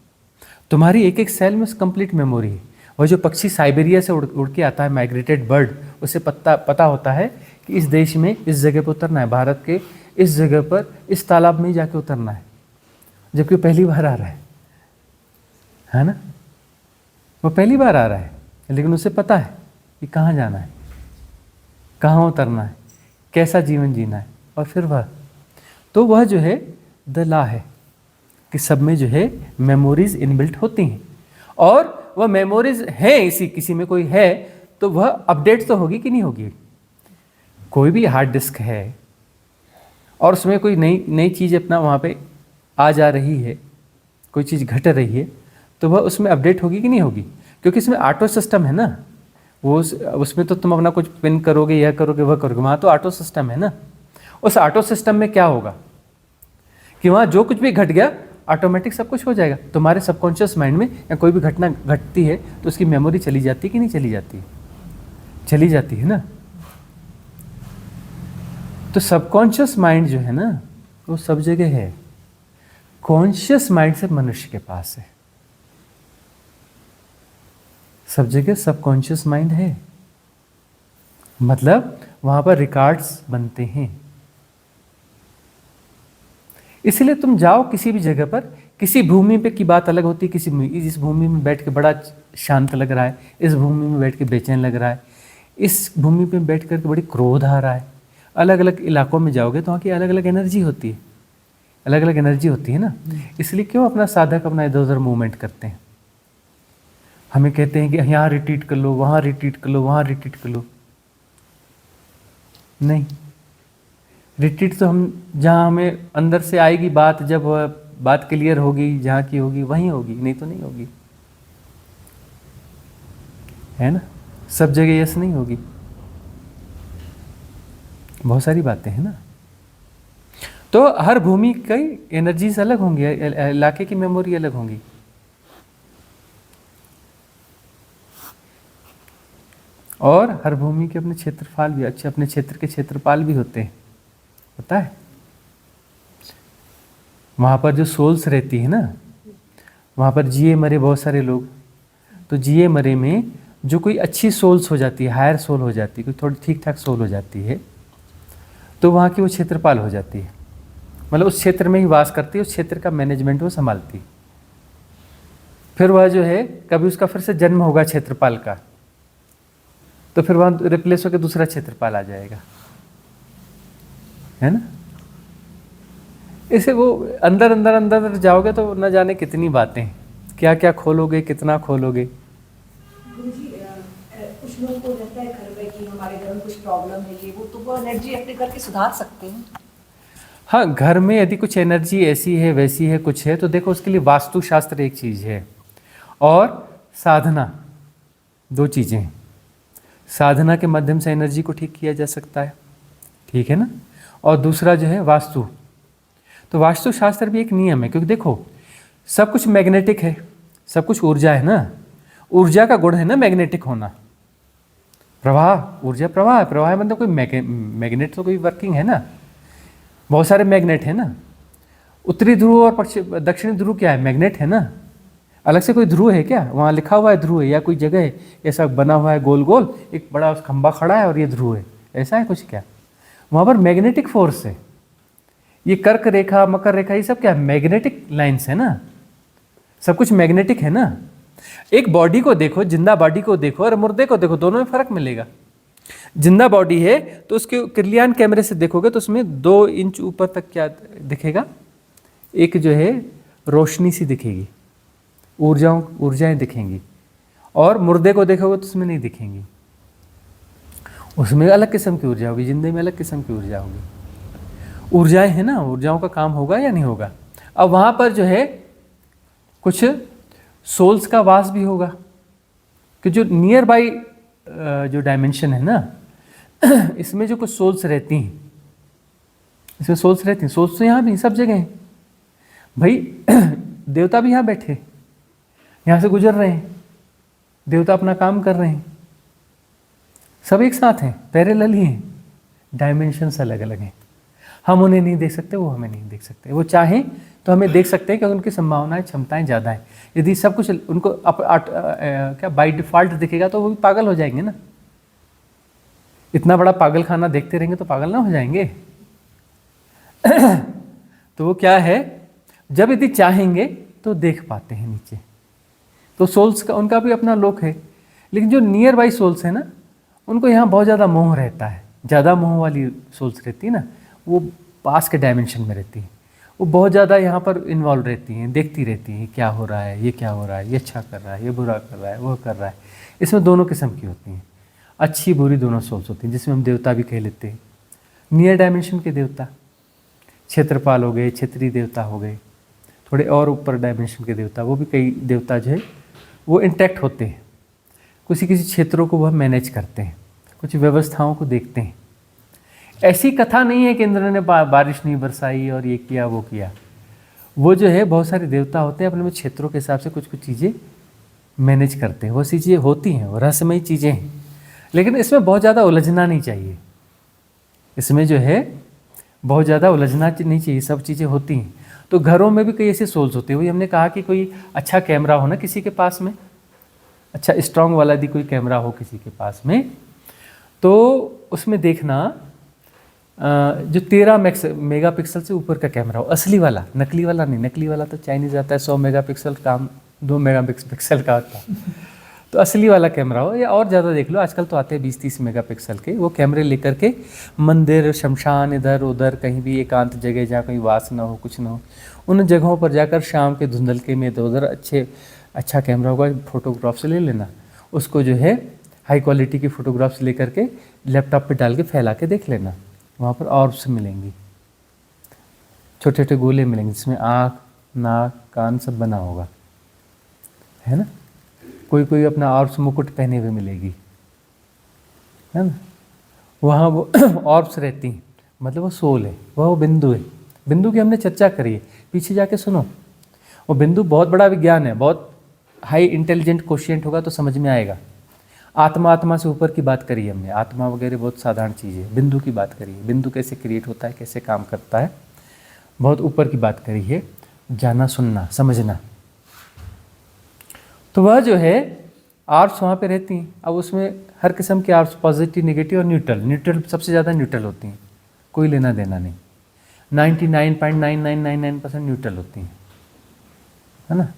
तुम्हारी एक एक सेल में कंप्लीट मेमोरी है। वह जो पक्षी साइबेरिया से उड़ के आता है, माइग्रेटेड बर्ड, उसे पता होता है कि इस देश में इस जगह पर उतरना है, भारत के इस जगह पर इस तालाब में ही जाके उतरना है, जबकि वो पहली बार आ रहा है ना। वो पहली बार आ रहा है, लेकिन उसे पता है कि कहाँ जाना है, कहाँ उतरना है, कैसा जीवन जीना है। और फिर वह जो है द लॉ है कि सब में जो है मेमोरीज इनबिल्ट होती हैं, और वह मेमोरीज है, इसी किसी में कोई है तो वह अपडेट तो होगी कि नहीं होगी। कोई भी हार्ड डिस्क है और उसमें कोई नई चीज़ अपना वहाँ पे आ जा रही है, कोई चीज़ घट रही है, तो वह उसमें अपडेट होगी कि नहीं होगी, क्योंकि इसमें ऑटो सिस्टम है ना। वो उसमें तो तुम अपना कुछ पिन करोगे, यह करोगे, वह करोगे, वहाँ तो ऑटो सिस्टम है ना। उस ऑटो सिस्टम में क्या होगा कि वहाँ जो कुछ भी घट गया ऑटोमेटिक सब कुछ हो जाएगा। तुम्हारे सबकॉन्शियस माइंड में या कोई भी घटना घटती है तो उसकी मेमोरी चली जाती है कि नहीं चली जाती? चली जाती है ना। तो सबकॉन्शियस माइंड जो है ना वो सब जगह है, कॉन्शियस माइंड से मनुष्य के पास है। सब जगह सबकॉन्शियस माइंड है, मतलब वहां पर रिकॉर्ड्स बनते हैं। इसलिए तुम जाओ किसी भी जगह पर, किसी भूमि पे की बात अलग होती है, इस भूमि में बैठ के बड़ा शांत लग रहा है, इस भूमि में बैठ के बेचैन लग रहा है, इस भूमि पे बैठ कर बड़ी क्रोध आ रहा है। अलग अलग इलाकों में जाओगे तो वहाँ की अलग अलग एनर्जी होती है, अलग अलग एनर्जी होती है ना। इसलिए क्यों अपना साधक अपना इधर उधर मूवमेंट करते हैं। हमें कहते हैं कि यहाँ रिट्रीट कर लो, वहाँ रिट्रीट कर लो, वहाँ रिट्रीट कर लो। नहीं, रिट्रीट तो हम जहाँ हमें अंदर से आएगी बात, जब बात क्लियर होगी, जहाँ की होगी वहीं होगी, नहीं तो नहीं होगी, है ना। सब जगह यस नहीं होगी, बहुत सारी बातें हैं ना। तो हर भूमि की एनर्जीज अलग होंगी, इलाके की मेमोरी अलग होंगी। और हर भूमि के अपने क्षेत्रफल भी अच्छे, अपने क्षेत्र के क्षेत्रपाल भी होते हैं, पता है। वहाँ पर जो सोल्स रहती है ना, वहाँ पर जिए मरे बहुत सारे लोग, तो जिए मरे में जो कोई अच्छी सोल्स हो जाती है, हायर सोल हो जाती है, कोई थोड़ी ठीक ठाक सोल हो जाती है, तो वहाँ की वो क्षेत्रपाल हो जाती है। मतलब उस क्षेत्र में ही वास करती है, उस क्षेत्र का मैनेजमेंट वो संभालती है। फिर वह जो है कभी उसका फिर से जन्म होगा क्षेत्रपाल का, तो फिर वहाँ रिप्लेस होकर दूसरा क्षेत्रपाल आ जाएगा, है ना। इसे वो अंदर अंदर अंदर जाओगे तो न जाने कितनी बातें, क्या क्या खोलोगे, कितना खोलोगे। कुछ लोगों को रहता है घर में कि हमारे घर में कुछ प्रॉब्लम है, ये वो, तो वो एनर्जी अपने घर के सुधार सकते हैं। हाँ, घर में यदि कुछ एनर्जी ऐसी है वैसी है कुछ है, तो देखो उसके लिए वास्तुशास्त्र एक चीज़ है और साधना, दो चीज़ें हैं। साधना के माध्यम से एनर्जी को ठीक किया जा सकता है, ठीक है ना। और दूसरा जो है वास्तु, तो वास्तुशास्त्र भी एक नियम है, क्योंकि देखो सब कुछ मैग्नेटिक है, सब कुछ ऊर्जा है ना। ऊर्जा का गुण है ना मैग्नेटिक होना, प्रवाह, ऊर्जा प्रवाह है। प्रवाह मतलब कोई मैग्नेट तो कोई वर्किंग है ना, बहुत सारे मैग्नेट है ना। उत्तरी ध्रुव और दक्षिणी ध्रुव क्या है, मैग्नेट है ना। अलग से कोई ध्रुव है क्या, वहाँ लिखा हुआ है ध्रुव है, या कोई जगह है ऐसा बना हुआ है गोल गोल, एक बड़ा खंबा खड़ा है और ये ध्रुव है, ऐसा है कुछ क्या? वहाँ पर मैग्नेटिक फोर्स है। ये कर्क रेखा, मकर रेखा, ये सब क्या है, मैग्नेटिक लाइन्स है ना। सब कुछ मैग्नेटिक है ना। एक बॉडी को देखो, जिंदा बॉडी को देखो और मुर्दे को देखो, दोनों में फर्क मिलेगा। जिंदा बॉडी है तो उसके किरलियान कैमरे से देखोगे तो उसमें 2 इंच ऊपर तक क्या दिखेगा, एक जो है रोशनी सी दिखेगी, ऊर्जाएं दिखेंगी। और मुर्दे को देखोगे तो उसमें नहीं दिखेंगी। उसमें अलग किस्म की ऊर्जा होगी, जिंदगी में अलग किस्म की ऊर्जा होगी। ऊर्जाएं हैं ना, ऊर्जाओं का काम होगा या नहीं होगा। अब वहाँ पर जो है कुछ सोल्स का वास भी होगा, कि जो नियर बाई जो डायमेंशन है ना, इसमें जो कुछ सोल्स रहती हैं, इसमें सोल्स रहती हैं। सोल्स तो यहाँ भी सब जगह हैं भाई। देवता भी यहाँ बैठे, यहाँ से गुजर रहे हैं, देवता अपना काम कर रहे हैं, सब एक साथ हैं, पैरेलल ही हैं, डायमेंशंस अलग अलग हैं। हम उन्हें नहीं देख सकते, वो हमें नहीं देख सकते। वो चाहें तो हमें देख सकते हैं क्योंकि उनकी संभावनाएं, क्षमताएं ज़्यादा हैं। यदि सब कुछ उनको क्या बाय डिफ़ॉल्ट दिखेगा तो वो भी पागल हो जाएंगे ना। इतना बड़ा पागल खाना देखते रहेंगे तो पागल ना हो जाएंगे। तो वो क्या है, जब यदि चाहेंगे तो देख पाते हैं नीचे। तो सोल्स का, उनका भी अपना लोक है। लेकिन जो नियर बाई सोल्स है ना, उनको यहाँ बहुत ज़्यादा मोह रहता है। ज़्यादा मोह वाली सोल्स रहती है ना, वो पास के डायमेंशन में रहती हैं। वो बहुत ज़्यादा यहाँ पर इन्वॉल्व रहती हैं, देखती रहती हैं क्या हो रहा है, ये क्या हो रहा है, ये अच्छा कर रहा है, ये बुरा कर रहा है, वो कर रहा है। इसमें दोनों किस्म की होती हैं, अच्छी बुरी दोनों सोल्स होती हैं, जिसमें हम देवता भी कह लेते हैं। नियर डायमेंशन के देवता क्षेत्रपाल हो गए, क्षेत्रीय देवता हो गए, थोड़े और ऊपर डायमेंशन के देवता, वो भी कई देवता जो है वो इंटैक्ट होते हैं। किसी किसी क्षेत्रों को वह मैनेज करते हैं, कुछ व्यवस्थाओं को देखते हैं। ऐसी कथा नहीं है कि इंद्र ने बारिश नहीं बरसाई और ये किया वो किया। वो जो है बहुत सारे देवता होते हैं, अपने में क्षेत्रों के हिसाब से कुछ कुछ चीज़ें मैनेज करते हैं। वो सी चीज़ें होती हैं, वो रहस्यमयी चीज़ें हैं। लेकिन इसमें बहुत ज़्यादा उलझना नहीं चाहिए। इसमें जो है बहुत ज़्यादा उलझना नहीं चाहिए, सब चीज़ें होती हैं। तो घरों में भी कई ऐसे सोल्स होते हैं। वही हमने कहा कि कोई अच्छा कैमरा हो ना किसी के पास में, अच्छा स्ट्रॉन्ग वाला यदि कोई कैमरा हो किसी के पास में, तो उसमें देखना जो 13 मेगापिक्सल से ऊपर का कैमरा हो, असली वाला, नकली वाला नहीं। नकली वाला तो चाइनीज आता है 100 मेगापिक्सल, काम 2 मेगापिक्सल का होता है। तो असली वाला कैमरा हो, या और ज़्यादा देख लो, आजकल तो आते हैं 20-30 मेगापिक्सल के। वो कैमरे लेकर के मंदिर, शमशान, इधर उधर कहीं भी एकांत जगह जहाँ कोई वास ना हो, कुछ ना हो, उन जगहों पर जाकर शाम के धुंधलके में इधर उधर अच्छा कैमरा होगा, फोटोग्राफ्स ले लेना। उसको जो है हाई क्वालिटी की फ़ोटोग्राफ्स लेकर के लैपटॉप पे डाल के फैला के देख लेना। वहाँ पर ऑर्ब्स मिलेंगी, छोटे छोटे गोले मिलेंगे जिसमें आँख, नाक, कान सब बना होगा, है ना। कोई कोई अपना ऑर्ब्स मुकुट पहने हुए मिलेगी, है ना। वहाँ वो ऑर्ब्स रहती हैं, मतलब वो सोल है, वो बिंदु है। बिंदु की हमने चर्चा करी है, पीछे जाके सुनो। वो बिंदु बहुत बड़ा विज्ञान है, बहुत हाई इंटेलिजेंट क्वेश्चन होगा तो समझ में आएगा। आत्मा से ऊपर की बात करी है हमने, आत्मा वगैरह बहुत साधारण चीज़ है। बिंदु की बात करी है, बिंदु कैसे क्रिएट होता है, कैसे काम करता है, बहुत ऊपर की बात करी है। जाना, सुनना, समझना। तो वह जो है आर्ट्स वहाँ पे रहती हैं। अब उसमें हर किस्म के आर्ट्स, पॉजिटिव, नेगेटिव और न्यूट्रल सबसे ज़्यादा न्यूट्रल होती हैं, कोई लेना देना नहीं। 99.9999% न्यूट्रल होती हैं, है ना।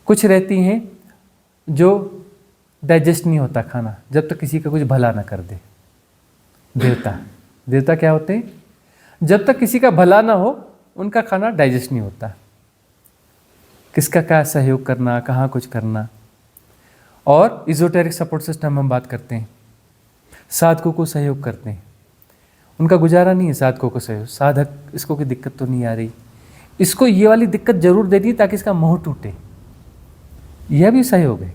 कुछ रहती हैं जो डाइजेस्ट नहीं होता खाना जब तक किसी का कुछ भला ना कर दे। देवता क्या होते हैं, जब तक किसी का भला ना हो उनका खाना डाइजेस्ट नहीं होता। किसका क्या सहयोग करना, कहाँ कुछ करना। और इजोटेरिक सपोर्ट सिस्टम हम बात करते हैं, साधकों को सहयोग करते हैं। उनका गुजारा नहीं है साधकों को सहयोग। साधक, इसको कोई दिक्कत तो नहीं आ रही, इसको ये वाली दिक्कत जरूर दे दी ताकि इसका मोह टूटे, यह भी सहयोग है।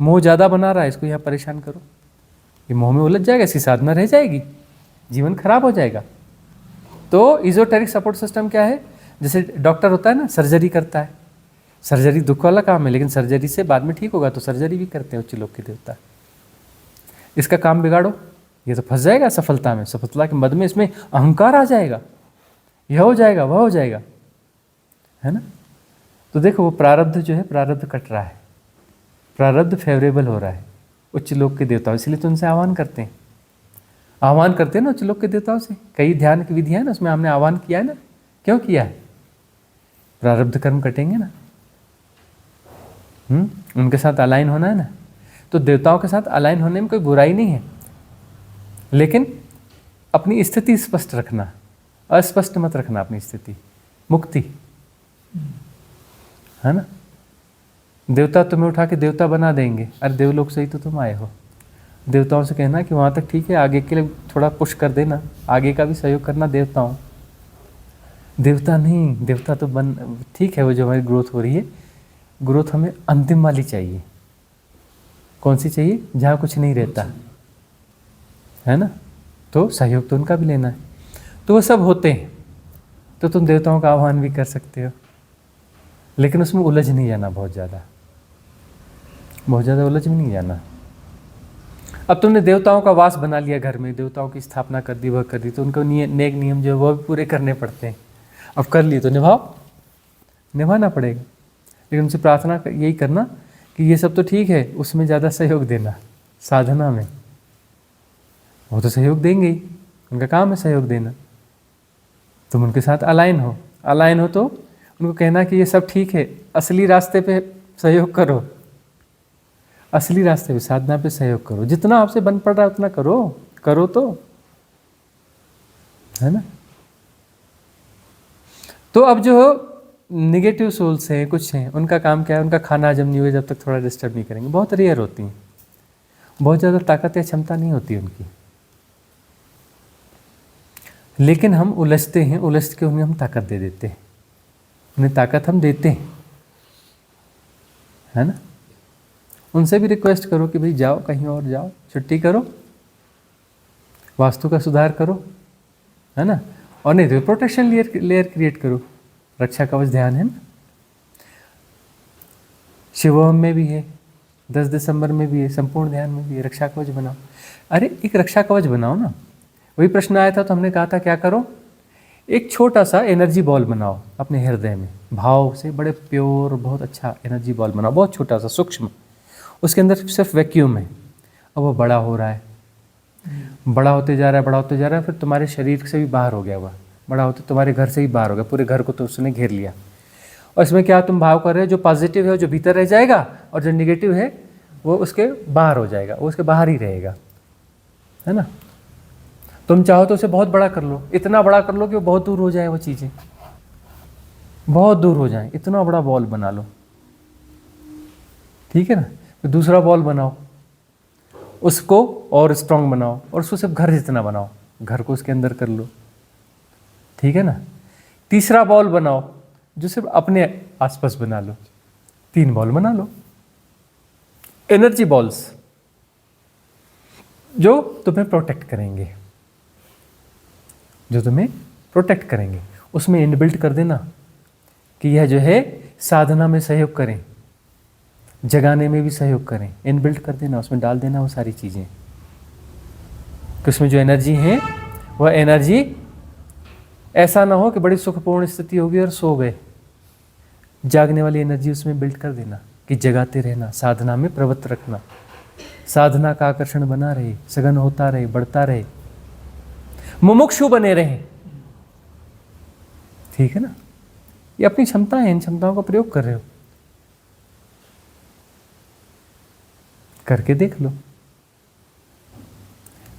मोह ज़्यादा बना रहा है, इसको यहाँ परेशान करो, ये मोह में उलझ जाएगा, इसकी साधना रह जाएगी, जीवन खराब हो जाएगा। तो इजोटेरिक सपोर्ट सिस्टम क्या है, जैसे डॉक्टर होता है ना, सर्जरी करता है। सर्जरी दुख वाला काम है, लेकिन सर्जरी से बाद में ठीक होगा, तो सर्जरी भी करते हैं उच्च लोक के देवता। इसका काम बिगाड़ो, ये तो फंस जाएगा सफलता में, सफलता के मद में इसमें अहंकार आ जाएगा, यह हो जाएगा, वह हो जाएगा, है ना। तो देखो वो प्रारब्ध जो है, प्रारब्ध कट रहा है, प्रारब्ध फेवरेबल हो रहा है उच्च लोक के देवताओं, इसलिए तो उनसे आह्वान करते हैं। आह्वान करते हैं ना उच्च लोक के देवताओं से, कई ध्यान की विधियां है ना, उसमें हमने आह्वान किया है ना। क्यों किया है, प्रारब्ध कर्म कटेंगे ना, उनके साथ अलाइन होना है ना। तो देवताओं के साथ अलाइन होने में कोई बुराई नहीं है, लेकिन अपनी स्थिति स्पष्ट रखना, अस्पष्ट मत रखना अपनी स्थिति। मुक्ति, है ना। देवता तुम्हें उठा के देवता बना देंगे, अरे देवलोक से ही तो तुम आए हो, देवताओं से कहना कि वहाँ तक ठीक है, आगे के लिए थोड़ा पुश कर देना, आगे का भी सहयोग करना देवताओं। देवता नहीं, देवता तो ठीक है, वो जो हमारी ग्रोथ हो रही है, ग्रोथ हमें अंतिम वाली चाहिए। कौन सी चाहिए? जहाँ कुछ नहीं रहता है ना, तो सहयोग तो उनका भी लेना है। तो वो सब होते हैं, तो तुम देवताओं का आह्वान भी कर सकते हो, लेकिन उसमें उलझ नहीं जाना, बहुत ज़्यादा उलझ भी नहीं जाना। अब तुमने देवताओं का वास बना लिया घर में, देवताओं की स्थापना कर दी, वह कर दी, तो उनको नेक नियम जो है वह भी पूरे करने पड़ते हैं। अब कर लिए तो निभाना पड़ेगा। लेकिन उनसे प्रार्थना यही करना कि ये सब तो ठीक है, उसमें ज़्यादा सहयोग देना साधना में। वो तो सहयोग देंगे ही, उनका काम है सहयोग देना। तुम उनके साथ अलाइन हो तो उनको कहना कि ये सब ठीक है, असली रास्ते पे सहयोग करो, असली रास्ते पे साधना पे सहयोग करो, जितना आपसे बन पड़ रहा है उतना करो तो, है ना। तो अब जो निगेटिव सोल्स हैं, कुछ हैं, उनका काम क्या है? उनका खाना हजम नहीं हुआ जब तक थोड़ा डिस्टर्ब नहीं करेंगे। बहुत रेयर होती हैं, बहुत ज़्यादा ताकत या क्षमता नहीं होती उनकी, लेकिन हम उलझते हैं, उलझ के उन्हें हम ताकत दे देते हैं, उन्हें ताकत हम देते हैं, है ना। उनसे भी रिक्वेस्ट करो कि भाई जाओ, कहीं और जाओ, छुट्टी करो, वास्तु का सुधार करो, है ना। और नहीं तो प्रोटेक्शन लेयर क्रिएट करो, रक्षा कवच ध्यान है ना, शिवोहम में भी है, 10 दिसंबर में भी है, संपूर्ण ध्यान में भी है, रक्षा कवच बनाओ। अरे एक रक्षा कवच बनाओ ना। वही प्रश्न आया था तो हमने कहा था क्या करो, एक छोटा सा एनर्जी बॉल बनाओ अपने हृदय में, भाव से बड़े प्योर, बहुत अच्छा एनर्जी बॉल बनाओ, बहुत छोटा सा सूक्ष्म, उसके अंदर सिर्फ वैक्यूम है। अब वो बड़ा हो रहा है, बड़ा होते जा रहा है, फिर तुम्हारे शरीर से भी बाहर हो गया, हुआ बड़ा होते तुम्हारे घर से ही बाहर हो गया, पूरे घर को तो उसने घेर लिया। और इसमें क्या तुम भाव कर रहे हो? जो पॉजिटिव है जो भीतर रह जाएगा, और जो निगेटिव है वो उसके बाहर हो जाएगा, वो उसके बाहर ही रहेगा, है ना। तुम चाहो तो उसे बहुत बड़ा कर लो, इतना बड़ा कर लो कि वो बहुत दूर हो जाए, वो चीज़ें बहुत दूर हो जाए, इतना बड़ा बॉल बना लो, ठीक है ना। तो दूसरा बॉल बनाओ, उसको और स्ट्रांग बनाओ, और उसको सिर्फ घर जितना बनाओ, घर को उसके अंदर कर लो, ठीक है ना। तीसरा बॉल बनाओ जो सिर्फ अपने आसपास बना लो, 3 बॉल बना लो, एनर्जी बॉल्स जो तुम्हें प्रोटेक्ट करेंगे, उसमें इनबिल्ट कर देना कि यह जो है साधना में सहयोग करें, जगाने में भी सहयोग करें, इनबिल्ट कर देना, उसमें डाल देना वो सारी चीज़ें। कि उसमें जो एनर्जी है वह एनर्जी ऐसा ना हो कि बड़ी सुखपूर्ण स्थिति होगी और सो गए, जागने वाली एनर्जी उसमें बिल्ड कर देना कि जगाते रहना, साधना में प्रवृत्त रखना, साधना का आकर्षण बना रहे, सघन होता रहे, बढ़ता रहे, मुमुक्षु बने रहे, ठीक है ना। ये अपनी क्षमता है, इन क्षमताओं का प्रयोग कर रहे हो, करके देख लो।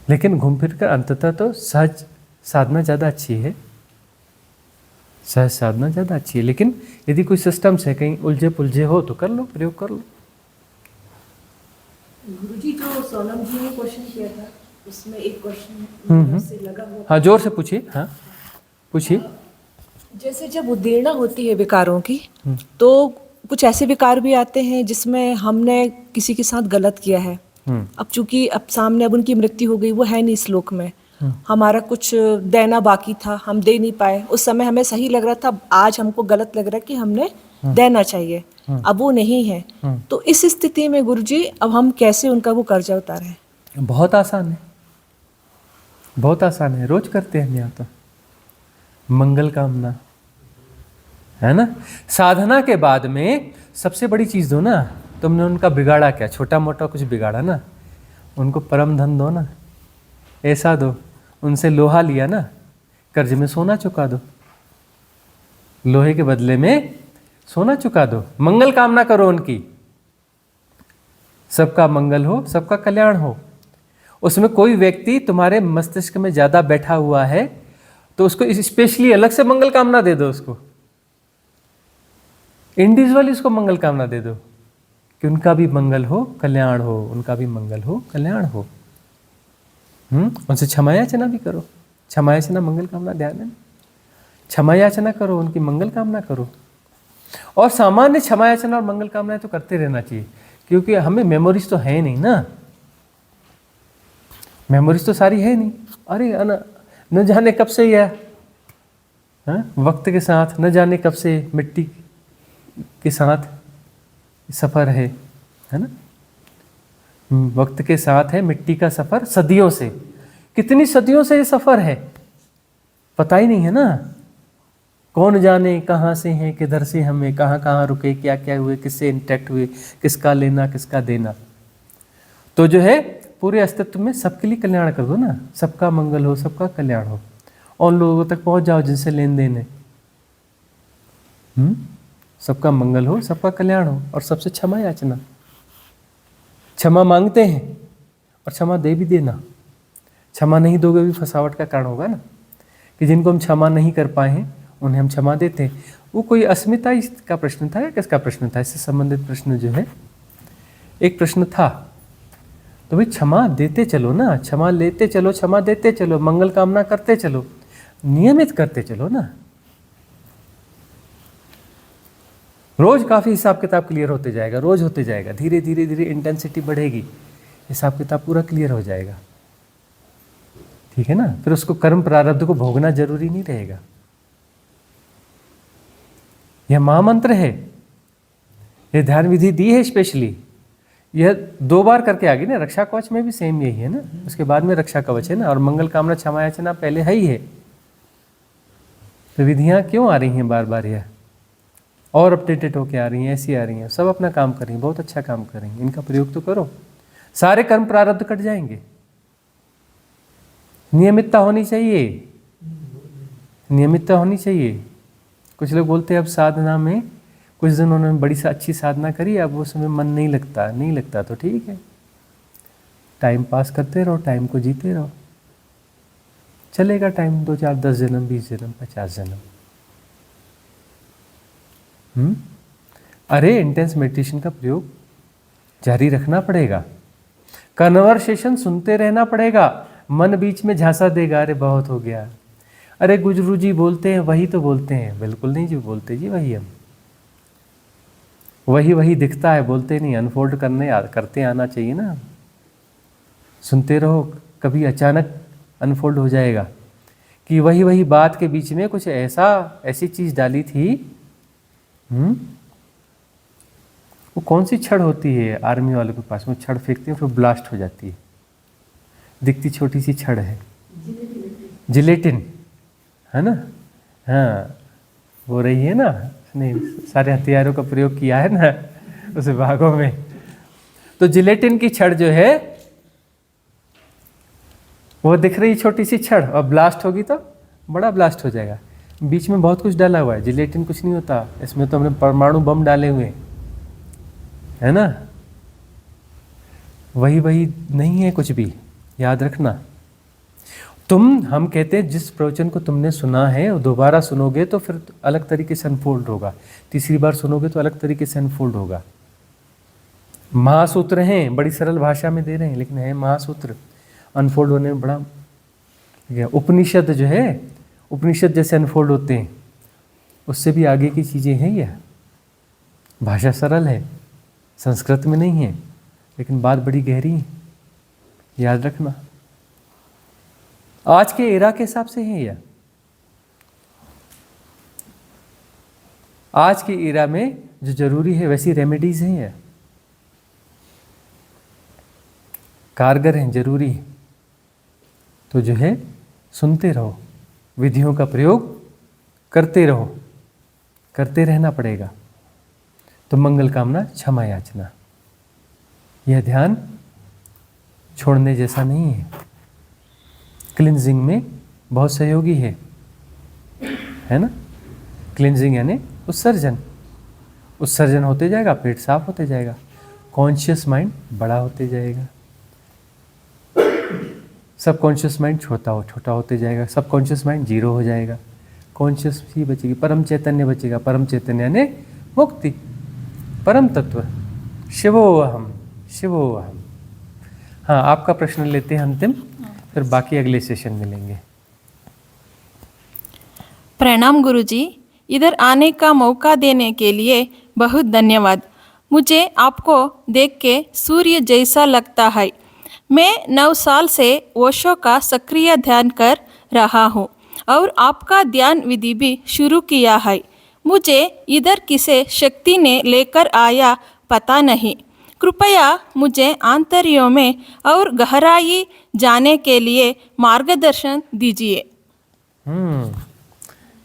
लेकिन घूम फिर कर अंततः तो सहज साधना ज़्यादा अच्छी है, सहज साधना ज़्यादा अच्छी है। लेकिन यदि कोई सिस्टम से कहीं उलझे पुलझे हो तो कर लो, प्रयोग कर लो। गुरुजी जो सोनम जी ने क्वेश्चन किया था उसमें एक क्वेश्चन से लगा हुआ, हाँ जोर से पूछिए, हाँ पूछिए। जैसे जब उद्दीर्णा होती है विकारों की, तो कुछ ऐसे विकार भी आते हैं जिसमें हमने किसी के साथ गलत किया है। अब चूंकि अब सामने अब उनकी मृत्यु हो गई, वो है नहीं इस लोक में, हमारा कुछ देना बाकी था, हम दे नहीं पाए, उस समय हमें सही लग रहा था, आज हमको गलत लग रहा है कि हमने देना चाहिए, अब वो नहीं है। तो इस स्थिति में गुरुजी अब हम कैसे उनका वो कर्जा उतारें? बहुत आसान है, बहुत आसान है, रोज करते हैं हम यहाँ तो। मंगल कामना है ना, साधना के बाद में सबसे बड़ी चीज़ दो ना। तुमने उनका बिगाड़ा क्या, छोटा मोटा कुछ बिगाड़ा ना, उनको परम धन दो ना, ऐसा दो। उनसे लोहा लिया ना, कर्ज में सोना चुका दो, लोहे के बदले में सोना चुका दो। मंगल कामना करो उनकी, सबका मंगल हो, सबका कल्याण हो। उसमें कोई व्यक्ति तुम्हारे मस्तिष्क में ज़्यादा बैठा हुआ है तो उसको स्पेशली अलग से मंगल कामना दे दो, उसको इंडिविजुअली उसको मंगल कामना दे दो कि उनका भी मंगल हो, कल्याण हो, उनका भी मंगल हो, कल्याण हो। उनसे क्षमा याचना भी करो। क्षमा याचना मंगल कामना ध्यान है, क्षमा याचना करो, उनकी मंगल कामना करो। और सामान्य क्षमा याचना और मंगल कामनाएं तो करते रहना चाहिए, क्योंकि हमें मेमोरीज तो है नहीं ना, मेमोरीज तो सारी है नहीं। अरे न जाने कब से यह वक्त के साथ, न जाने कब से मिट्टी के साथ सफ़र है ना। वक्त के साथ है मिट्टी का सफ़र, सदियों से, कितनी सदियों से ये सफ़र है पता ही नहीं है ना। कौन जाने कहाँ से हैं, किधर से हमें, कहाँ कहाँ रुके, क्या क्या हुए, किससे इंटरेक्ट हुए, किसका लेना किसका देना। तो जो है पूरे अस्तित्व में सबके लिए कल्याण कर दो ना, सबका मंगल हो, सबका कल्याण हो, और लोगों तक पहुंच जाओ जिनसे लेन देन है। सबका मंगल हो, सबका कल्याण हो, और सबसे क्षमा याचना। क्षमा मांगते हैं और क्षमा दे भी देना। क्षमा नहीं दोगे भी फंसावट का कारण होगा ना, कि जिनको हम क्षमा नहीं कर पाए हैं उन्हें हम क्षमा देते हैं। वो कोई अस्मिता का प्रश्न था या किसका प्रश्न था, इससे संबंधित प्रश्न जो है एक प्रश्न था। तो भाई क्षमा देते चलो ना, क्षमा लेते चलो, क्षमा देते चलो, मंगल कामना करते चलो, नियमित करते चलो ना। रोज काफ़ी हिसाब किताब क्लियर होते जाएगा, रोज होते जाएगा, धीरे धीरे धीरे इंटेंसिटी बढ़ेगी, हिसाब किताब पूरा क्लियर हो जाएगा। ठीक है ना। फिर उसको कर्म प्रारब्ध को भोगना जरूरी नहीं रहेगा। यह महामंत्र है, यह ध्यान विधि दी है स्पेशली, यह 2 बार करके आ गई ना। रक्षा कवच में भी सेम यही है ना, उसके बाद में रक्षा कवच है ना, और मंगल कामना क्षमा याचना पहले है ही है। तो विधियां क्यों आ रही हैं बार बार, यह और अपडेटेड होके आ रही हैं, ऐसी आ रही हैं, सब अपना काम कर रही हैं, बहुत अच्छा काम कर रही हैं। इनका प्रयोग तो करो, सारे कर्म प्रारब्ध कट जाएंगे। नियमितता होनी चाहिए, नियमितता होनी चाहिए। कुछ लोग बोलते हैं अब साधना में कुछ दिन उन्होंने बड़ी अच्छी साधना करी, अब उसमें मन नहीं लगता, नहीं लगता तो ठीक है, टाइम पास करते रहो, टाइम को जीते रहो, चलेगा टाइम, 2 4 10 जन्म, 20 जन्म, 50 जन्म। अरे इंटेंस मेडिटेशन का प्रयोग जारी रखना पड़ेगा, कन्वर्सेशन सुनते रहना पड़ेगा। मन बीच में झांसा देगा, अरे बहुत हो गया, अरे गुजरू जी बोलते हैं वही तो बोलते हैं, बिल्कुल नहीं जी बोलते जी, वही हम वही दिखता है, बोलते नहीं, अनफोल्ड करते आना चाहिए ना। सुनते रहो, कभी अचानक अनफोल्ड हो जाएगा कि वही बात के बीच में कुछ ऐसी चीज डाली थी। वो कौन सी छड़ होती है आर्मी वालों के पास में, छड़ फेंकते हैं फिर ब्लास्ट हो जाती है, दिखती छोटी सी छड़ है, जिलेटिन है ना। हाँ वो रही है ना, नहीं सारे हथियारों का प्रयोग किया है ना उस भागों में। तो जिलेटिन की छड़ जो है वो दिख रही छोटी सी छड़, और ब्लास्ट होगी तो बड़ा ब्लास्ट हो जाएगा। बीच में बहुत कुछ डाला हुआ है, जिलेटिन कुछ नहीं होता, इसमें तो हमने परमाणु बम डाले हुए है ना। वही नहीं है कुछ भी, याद रखना। हम कहते हैं जिस प्रवचन को तुमने सुना है वो दोबारा सुनोगे तो फिर अलग तरीके से अनफोल्ड होगा, तीसरी बार सुनोगे तो अलग तरीके से अनफोल्ड होगा। महासूत्र हैं, बड़ी सरल भाषा में दे रहे हैं, लेकिन है महासूत्र, अनफोल्ड होने में बड़ा। उपनिषद जो है, उपनिषद जैसे अनफोल्ड होते हैं, उससे भी आगे की चीज़ें हैं। यह भाषा सरल है, संस्कृत में नहीं है, लेकिन बात बड़ी गहरी है, याद रखना। आज के एरा के हिसाब से है यह, आज के एरा में जो जरूरी है वैसी रेमेडीज हैं, यह कारगर हैं, जरूरी है। तो जो है सुनते रहो, विधियों का प्रयोग करते रहो, करते रहना पड़ेगा। तो मंगल कामना क्षमा याचना, यह ध्यान छोड़ने जैसा नहीं है, क्लिनजिंग में बहुत सहयोगी है ना। क्लिनजिंग यानी उत्सर्जन, उत्सर्जन होते जाएगा, पेट साफ होते जाएगा, कॉन्शियस माइंड बड़ा होते जाएगा, सब कॉन्शियस माइंड छोटा होते जाएगा, सब कॉन्शियस माइंड 0 हो जाएगा, कॉन्शियस ही बचेगी, परम चैतन्य बचेगा। परम चैतन्य यानी मुक्ति, परम तत्व, शिवोहम, शिवोहम। हाँ, आपका प्रश्न लेते हैं अंतिम, फिर बाकी अगले सेशन में लेंगे। प्रणाम गुरुजी, इधर आने का मौका देने के लिए बहुत धन्यवाद। मुझे आपको देख के सूर्य जैसा लगता है। मैं 9 साल से ओशो का सक्रिय ध्यान कर रहा हूँ और आपका ध्यान विधि भी शुरू किया है। मुझे इधर किसे शक्ति ने लेकर आया पता नहीं। कृपया मुझे आंतर्यों में और गहराई जाने के लिए मार्गदर्शन दीजिए।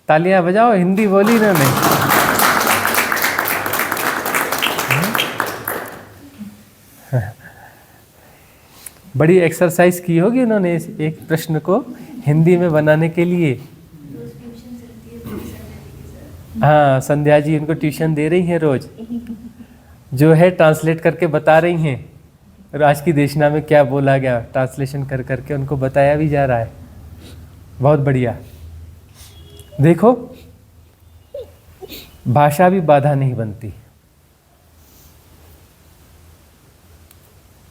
तालियां बजाओ, हिंदी बोली इन्होंने। बड़ी एक्सरसाइज की होगी उन्होंने इस एक प्रश्न को हिंदी में बनाने के लिए। हाँ, संध्या जी उनको ट्यूशन दे रही हैं रोज, जो है ट्रांसलेट करके बता रही हैं। और आज की देशना में क्या बोला गया ट्रांसलेशन कर करके उनको बताया भी जा रहा है। बहुत बढ़िया। देखो, भाषा भी बाधा नहीं बनती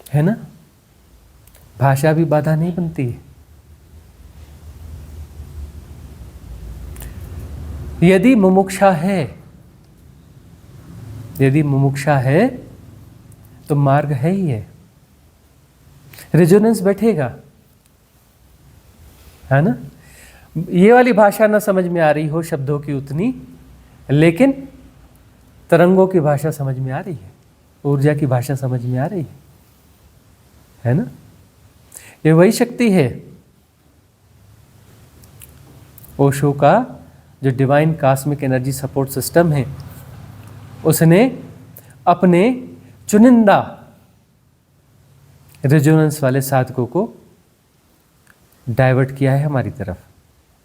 है ना, भाषा भी बाधा नहीं बनती है। यदि मुमुक्षा है, यदि मुमुक्षा है तो मार्ग है ही है, रेजोनेंस बैठेगा, है ना। ये वाली भाषा ना समझ में आ रही हो शब्दों की उतनी, लेकिन तरंगों की भाषा समझ में आ रही है, ऊर्जा की भाषा समझ में आ रही है ना। ये वही शक्ति है। ओशो का जो divine cosmic energy support system है, उसने अपने चुनिंदा रेजोनेंस वाले साधकों को डाइवर्ट किया है हमारी तरफ,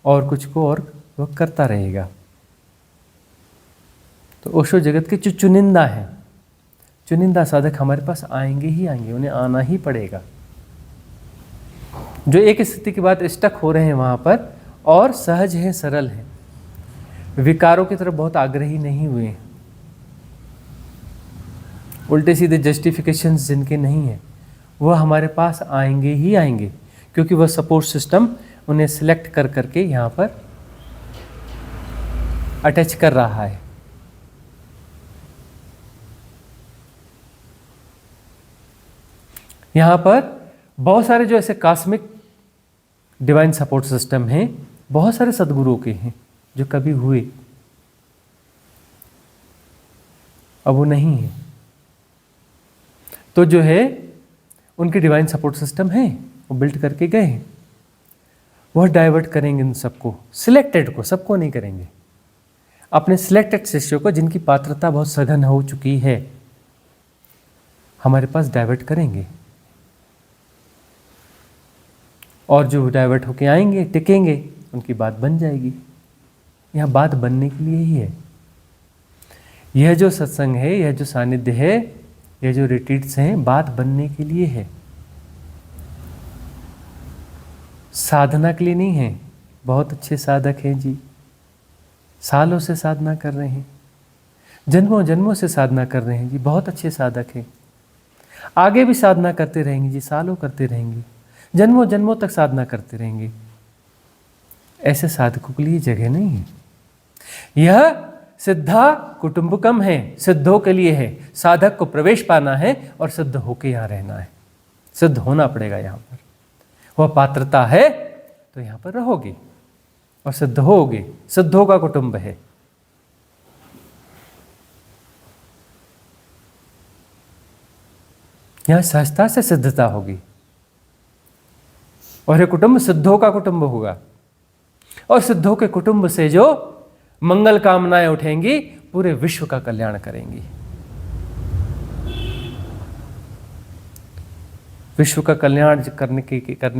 और कुछ को और वो करता रहेगा। तो ओशो जगत के जो चुनिंदा हैं, चुनिंदा साधक हमारे पास आएंगे ही आएंगे, उन्हें आना ही पड़ेगा। जो एक स्थिति के बाद स्टक हो रहे हैं वहाँ पर, और सहज हैं, सरल हैं, विकारों की तरफ बहुत आग्रही नहीं हुए हैं, उल्टे सीधे जस्टिफिकेशंस जिनके नहीं हैं, वह हमारे पास आएंगे ही आएंगे, क्योंकि वह सपोर्ट सिस्टम उन्हें सिलेक्ट कर करके यहाँ पर अटैच कर रहा है। यहाँ पर बहुत सारे जो ऐसे कॉस्मिक डिवाइन सपोर्ट सिस्टम हैं, बहुत सारे सद्गुरुओं के हैं जो कभी हुए, अब वो नहीं है। तो जो है उनके डिवाइन सपोर्ट सिस्टम है, वो बिल्ड करके गए हैं, वह डाइवर्ट करेंगे इन सबको, सिलेक्टेड को, सबको नहीं करेंगे, अपने सिलेक्टेड शिष्यों को जिनकी पात्रता बहुत सघन हो चुकी है, हमारे पास डाइवर्ट करेंगे। और जो डाइवर्ट होके आएंगे, टिकेंगे, उनकी बात बन जाएगी। यह बात बनने के लिए ही है। यह जो सत्संग है, यह जो सानिध्य है, यह जो रिट्रीट्स हैं, बात बनने के लिए है, साधना के लिए नहीं है। बहुत अच्छे साधक हैं जी, सालों से साधना कर रहे हैं, जन्मों जन्मों से साधना कर रहे हैं जी, बहुत अच्छे साधक हैं, आगे भी साधना करते रहेंगे जी, सालों करते रहेंगे, जन्मों जन्मों तक साधना करते रहेंगे। ऐसे साधकों के लिए जगह नहीं है। यह सिद्धा कुटुंबकम है, सिद्धों के लिए है। साधक को प्रवेश पाना है और सिद्ध होके यहाँ रहना है, सिद्ध होना पड़ेगा यहाँ पर। वह पात्रता है तो यहाँ पर रहोगे और सिद्ध होगे। सिद्धों का कुटुंब है। यहाँ सहजता से सिद्धता होगी और यह कुटुंब सिद्धों का कुटुंब होगा। और सिद्धों के कुटुंब से जो मंगल कामनाएं उठेंगी, पूरे विश्व का कल्याण करेंगी। विश्व का कल्याण करने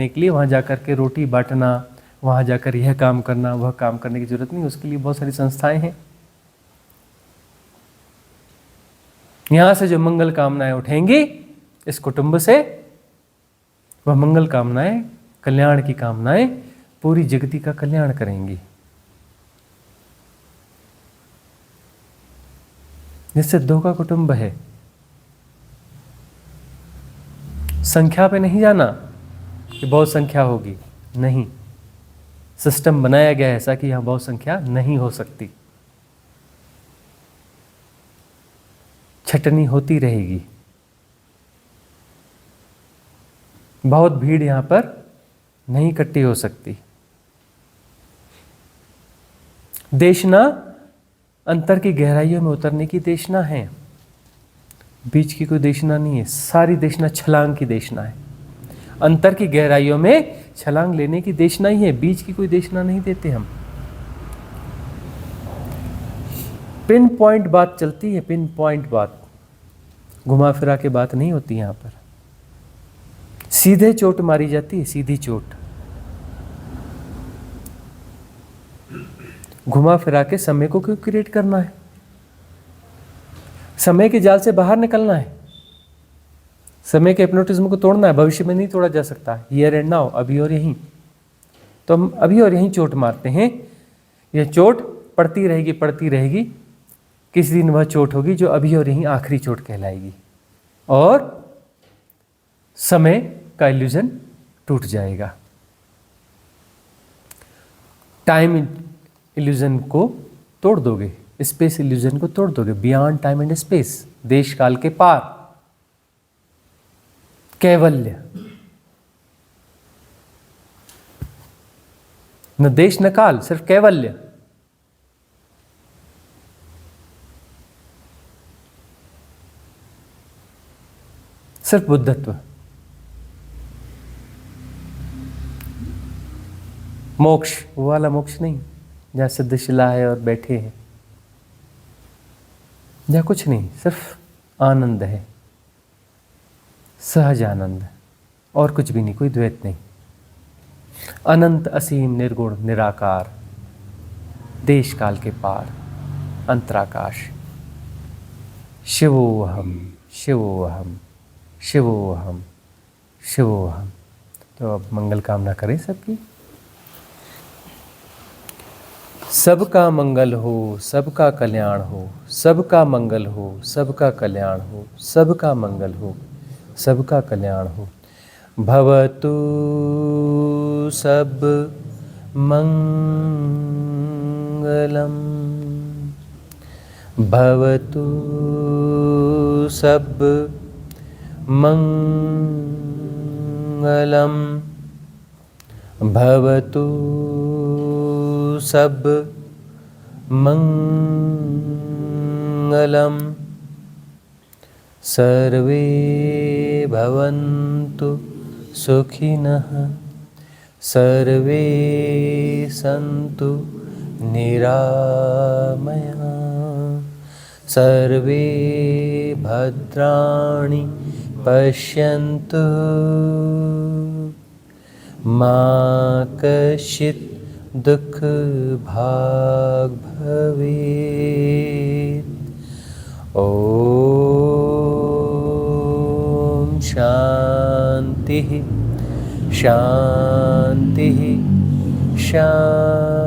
के लिए वहां जाकर के रोटी बांटना, वहां जाकर यह काम करना, वह काम करने की जरूरत नहीं। उसके लिए बहुत सारी संस्थाएं हैं। यहां से जो मंगल कामनाएं उठेंगी इस कुटुंब से, वह मंगल कामनाएं, कल्याण की कामनाएं पूरी जगती का कल्याण करेंगी। यह सिद्धों का कुटुंब है। संख्या पे नहीं जाना, कि बहुत संख्या होगी, नहीं। सिस्टम बनाया गया है ऐसा कि यहाँ बहुत संख्या नहीं हो सकती, छटनी होती रहेगी। बहुत भीड़ यहाँ पर नहीं इकट्ठी हो सकती। देशना अंतर की गहराइयों में उतरने की देशना है, बीच की कोई देशना नहीं है। सारी देशना छलांग की देशना है, अंतर की गहराइयों में छलांग लेने की देशना ही है, बीच की कोई देशना नहीं देते हम। पिन पॉइंट बात चलती है, पिन पॉइंट बात, घुमा फिरा के बात नहीं होती यहाँ पर। सीधे चोट मारी जाती है, सीधी चोट। घुमा फिरा के समय को क्यों क्रिएट करना है? समय के जाल से बाहर निकलना है, समय के हिप्नोटिज्म को तोड़ना है। भविष्य में नहीं तोड़ा जा सकता, हियर एंड नाउ, अभी और यहीं। तो हम अभी और यहीं चोट मारते हैं। यह चोट पड़ती रहेगी, पड़ती रहेगी। किसी दिन वह चोट होगी जो अभी और यहीं आखिरी चोट कहलाएगी, और समय का इल्यूजन टूट जाएगा। टाइम इल्यूजन को तोड़ दोगे, स्पेस इल्यूजन को तोड़ दोगे, बियॉन्ड टाइम एंड स्पेस, देश काल के पार, कैवल्य। न देश न काल, सिर्फ कैवल्य। सिर्फ बुद्धत्व, मोक्ष, वो वाला मोक्ष नहीं जहाँ सिद्धशिला है और बैठे हैं, जहाँ कुछ नहीं, सिर्फ आनंद है, सहज आनंद, और कुछ भी नहीं, कोई द्वैत नहीं। अनंत असीम निर्गुण निराकार, देश काल के पार, अंतराकाश। शिवोहम शिवोहम शिवोहम शिवोहम। तो अब मंगल कामना करें सबकी। सबका मंगल हो, सबका कल्याण हो, सबका मंगल हो, सबका कल्याण हो, सबका मंगल हो, सबका कल्याण हो। भवतु सब मंगलम, भवतु सब मंगलम, भवतु सब मंगलम। सर्वे भवन्तु सुखिनः, सर्वे सन्तु निरामया, सर्वे भद्राणि पश्यन्तु, मा कश्चित् दुख भाग भवेत्। ओम शांति शांति शांति।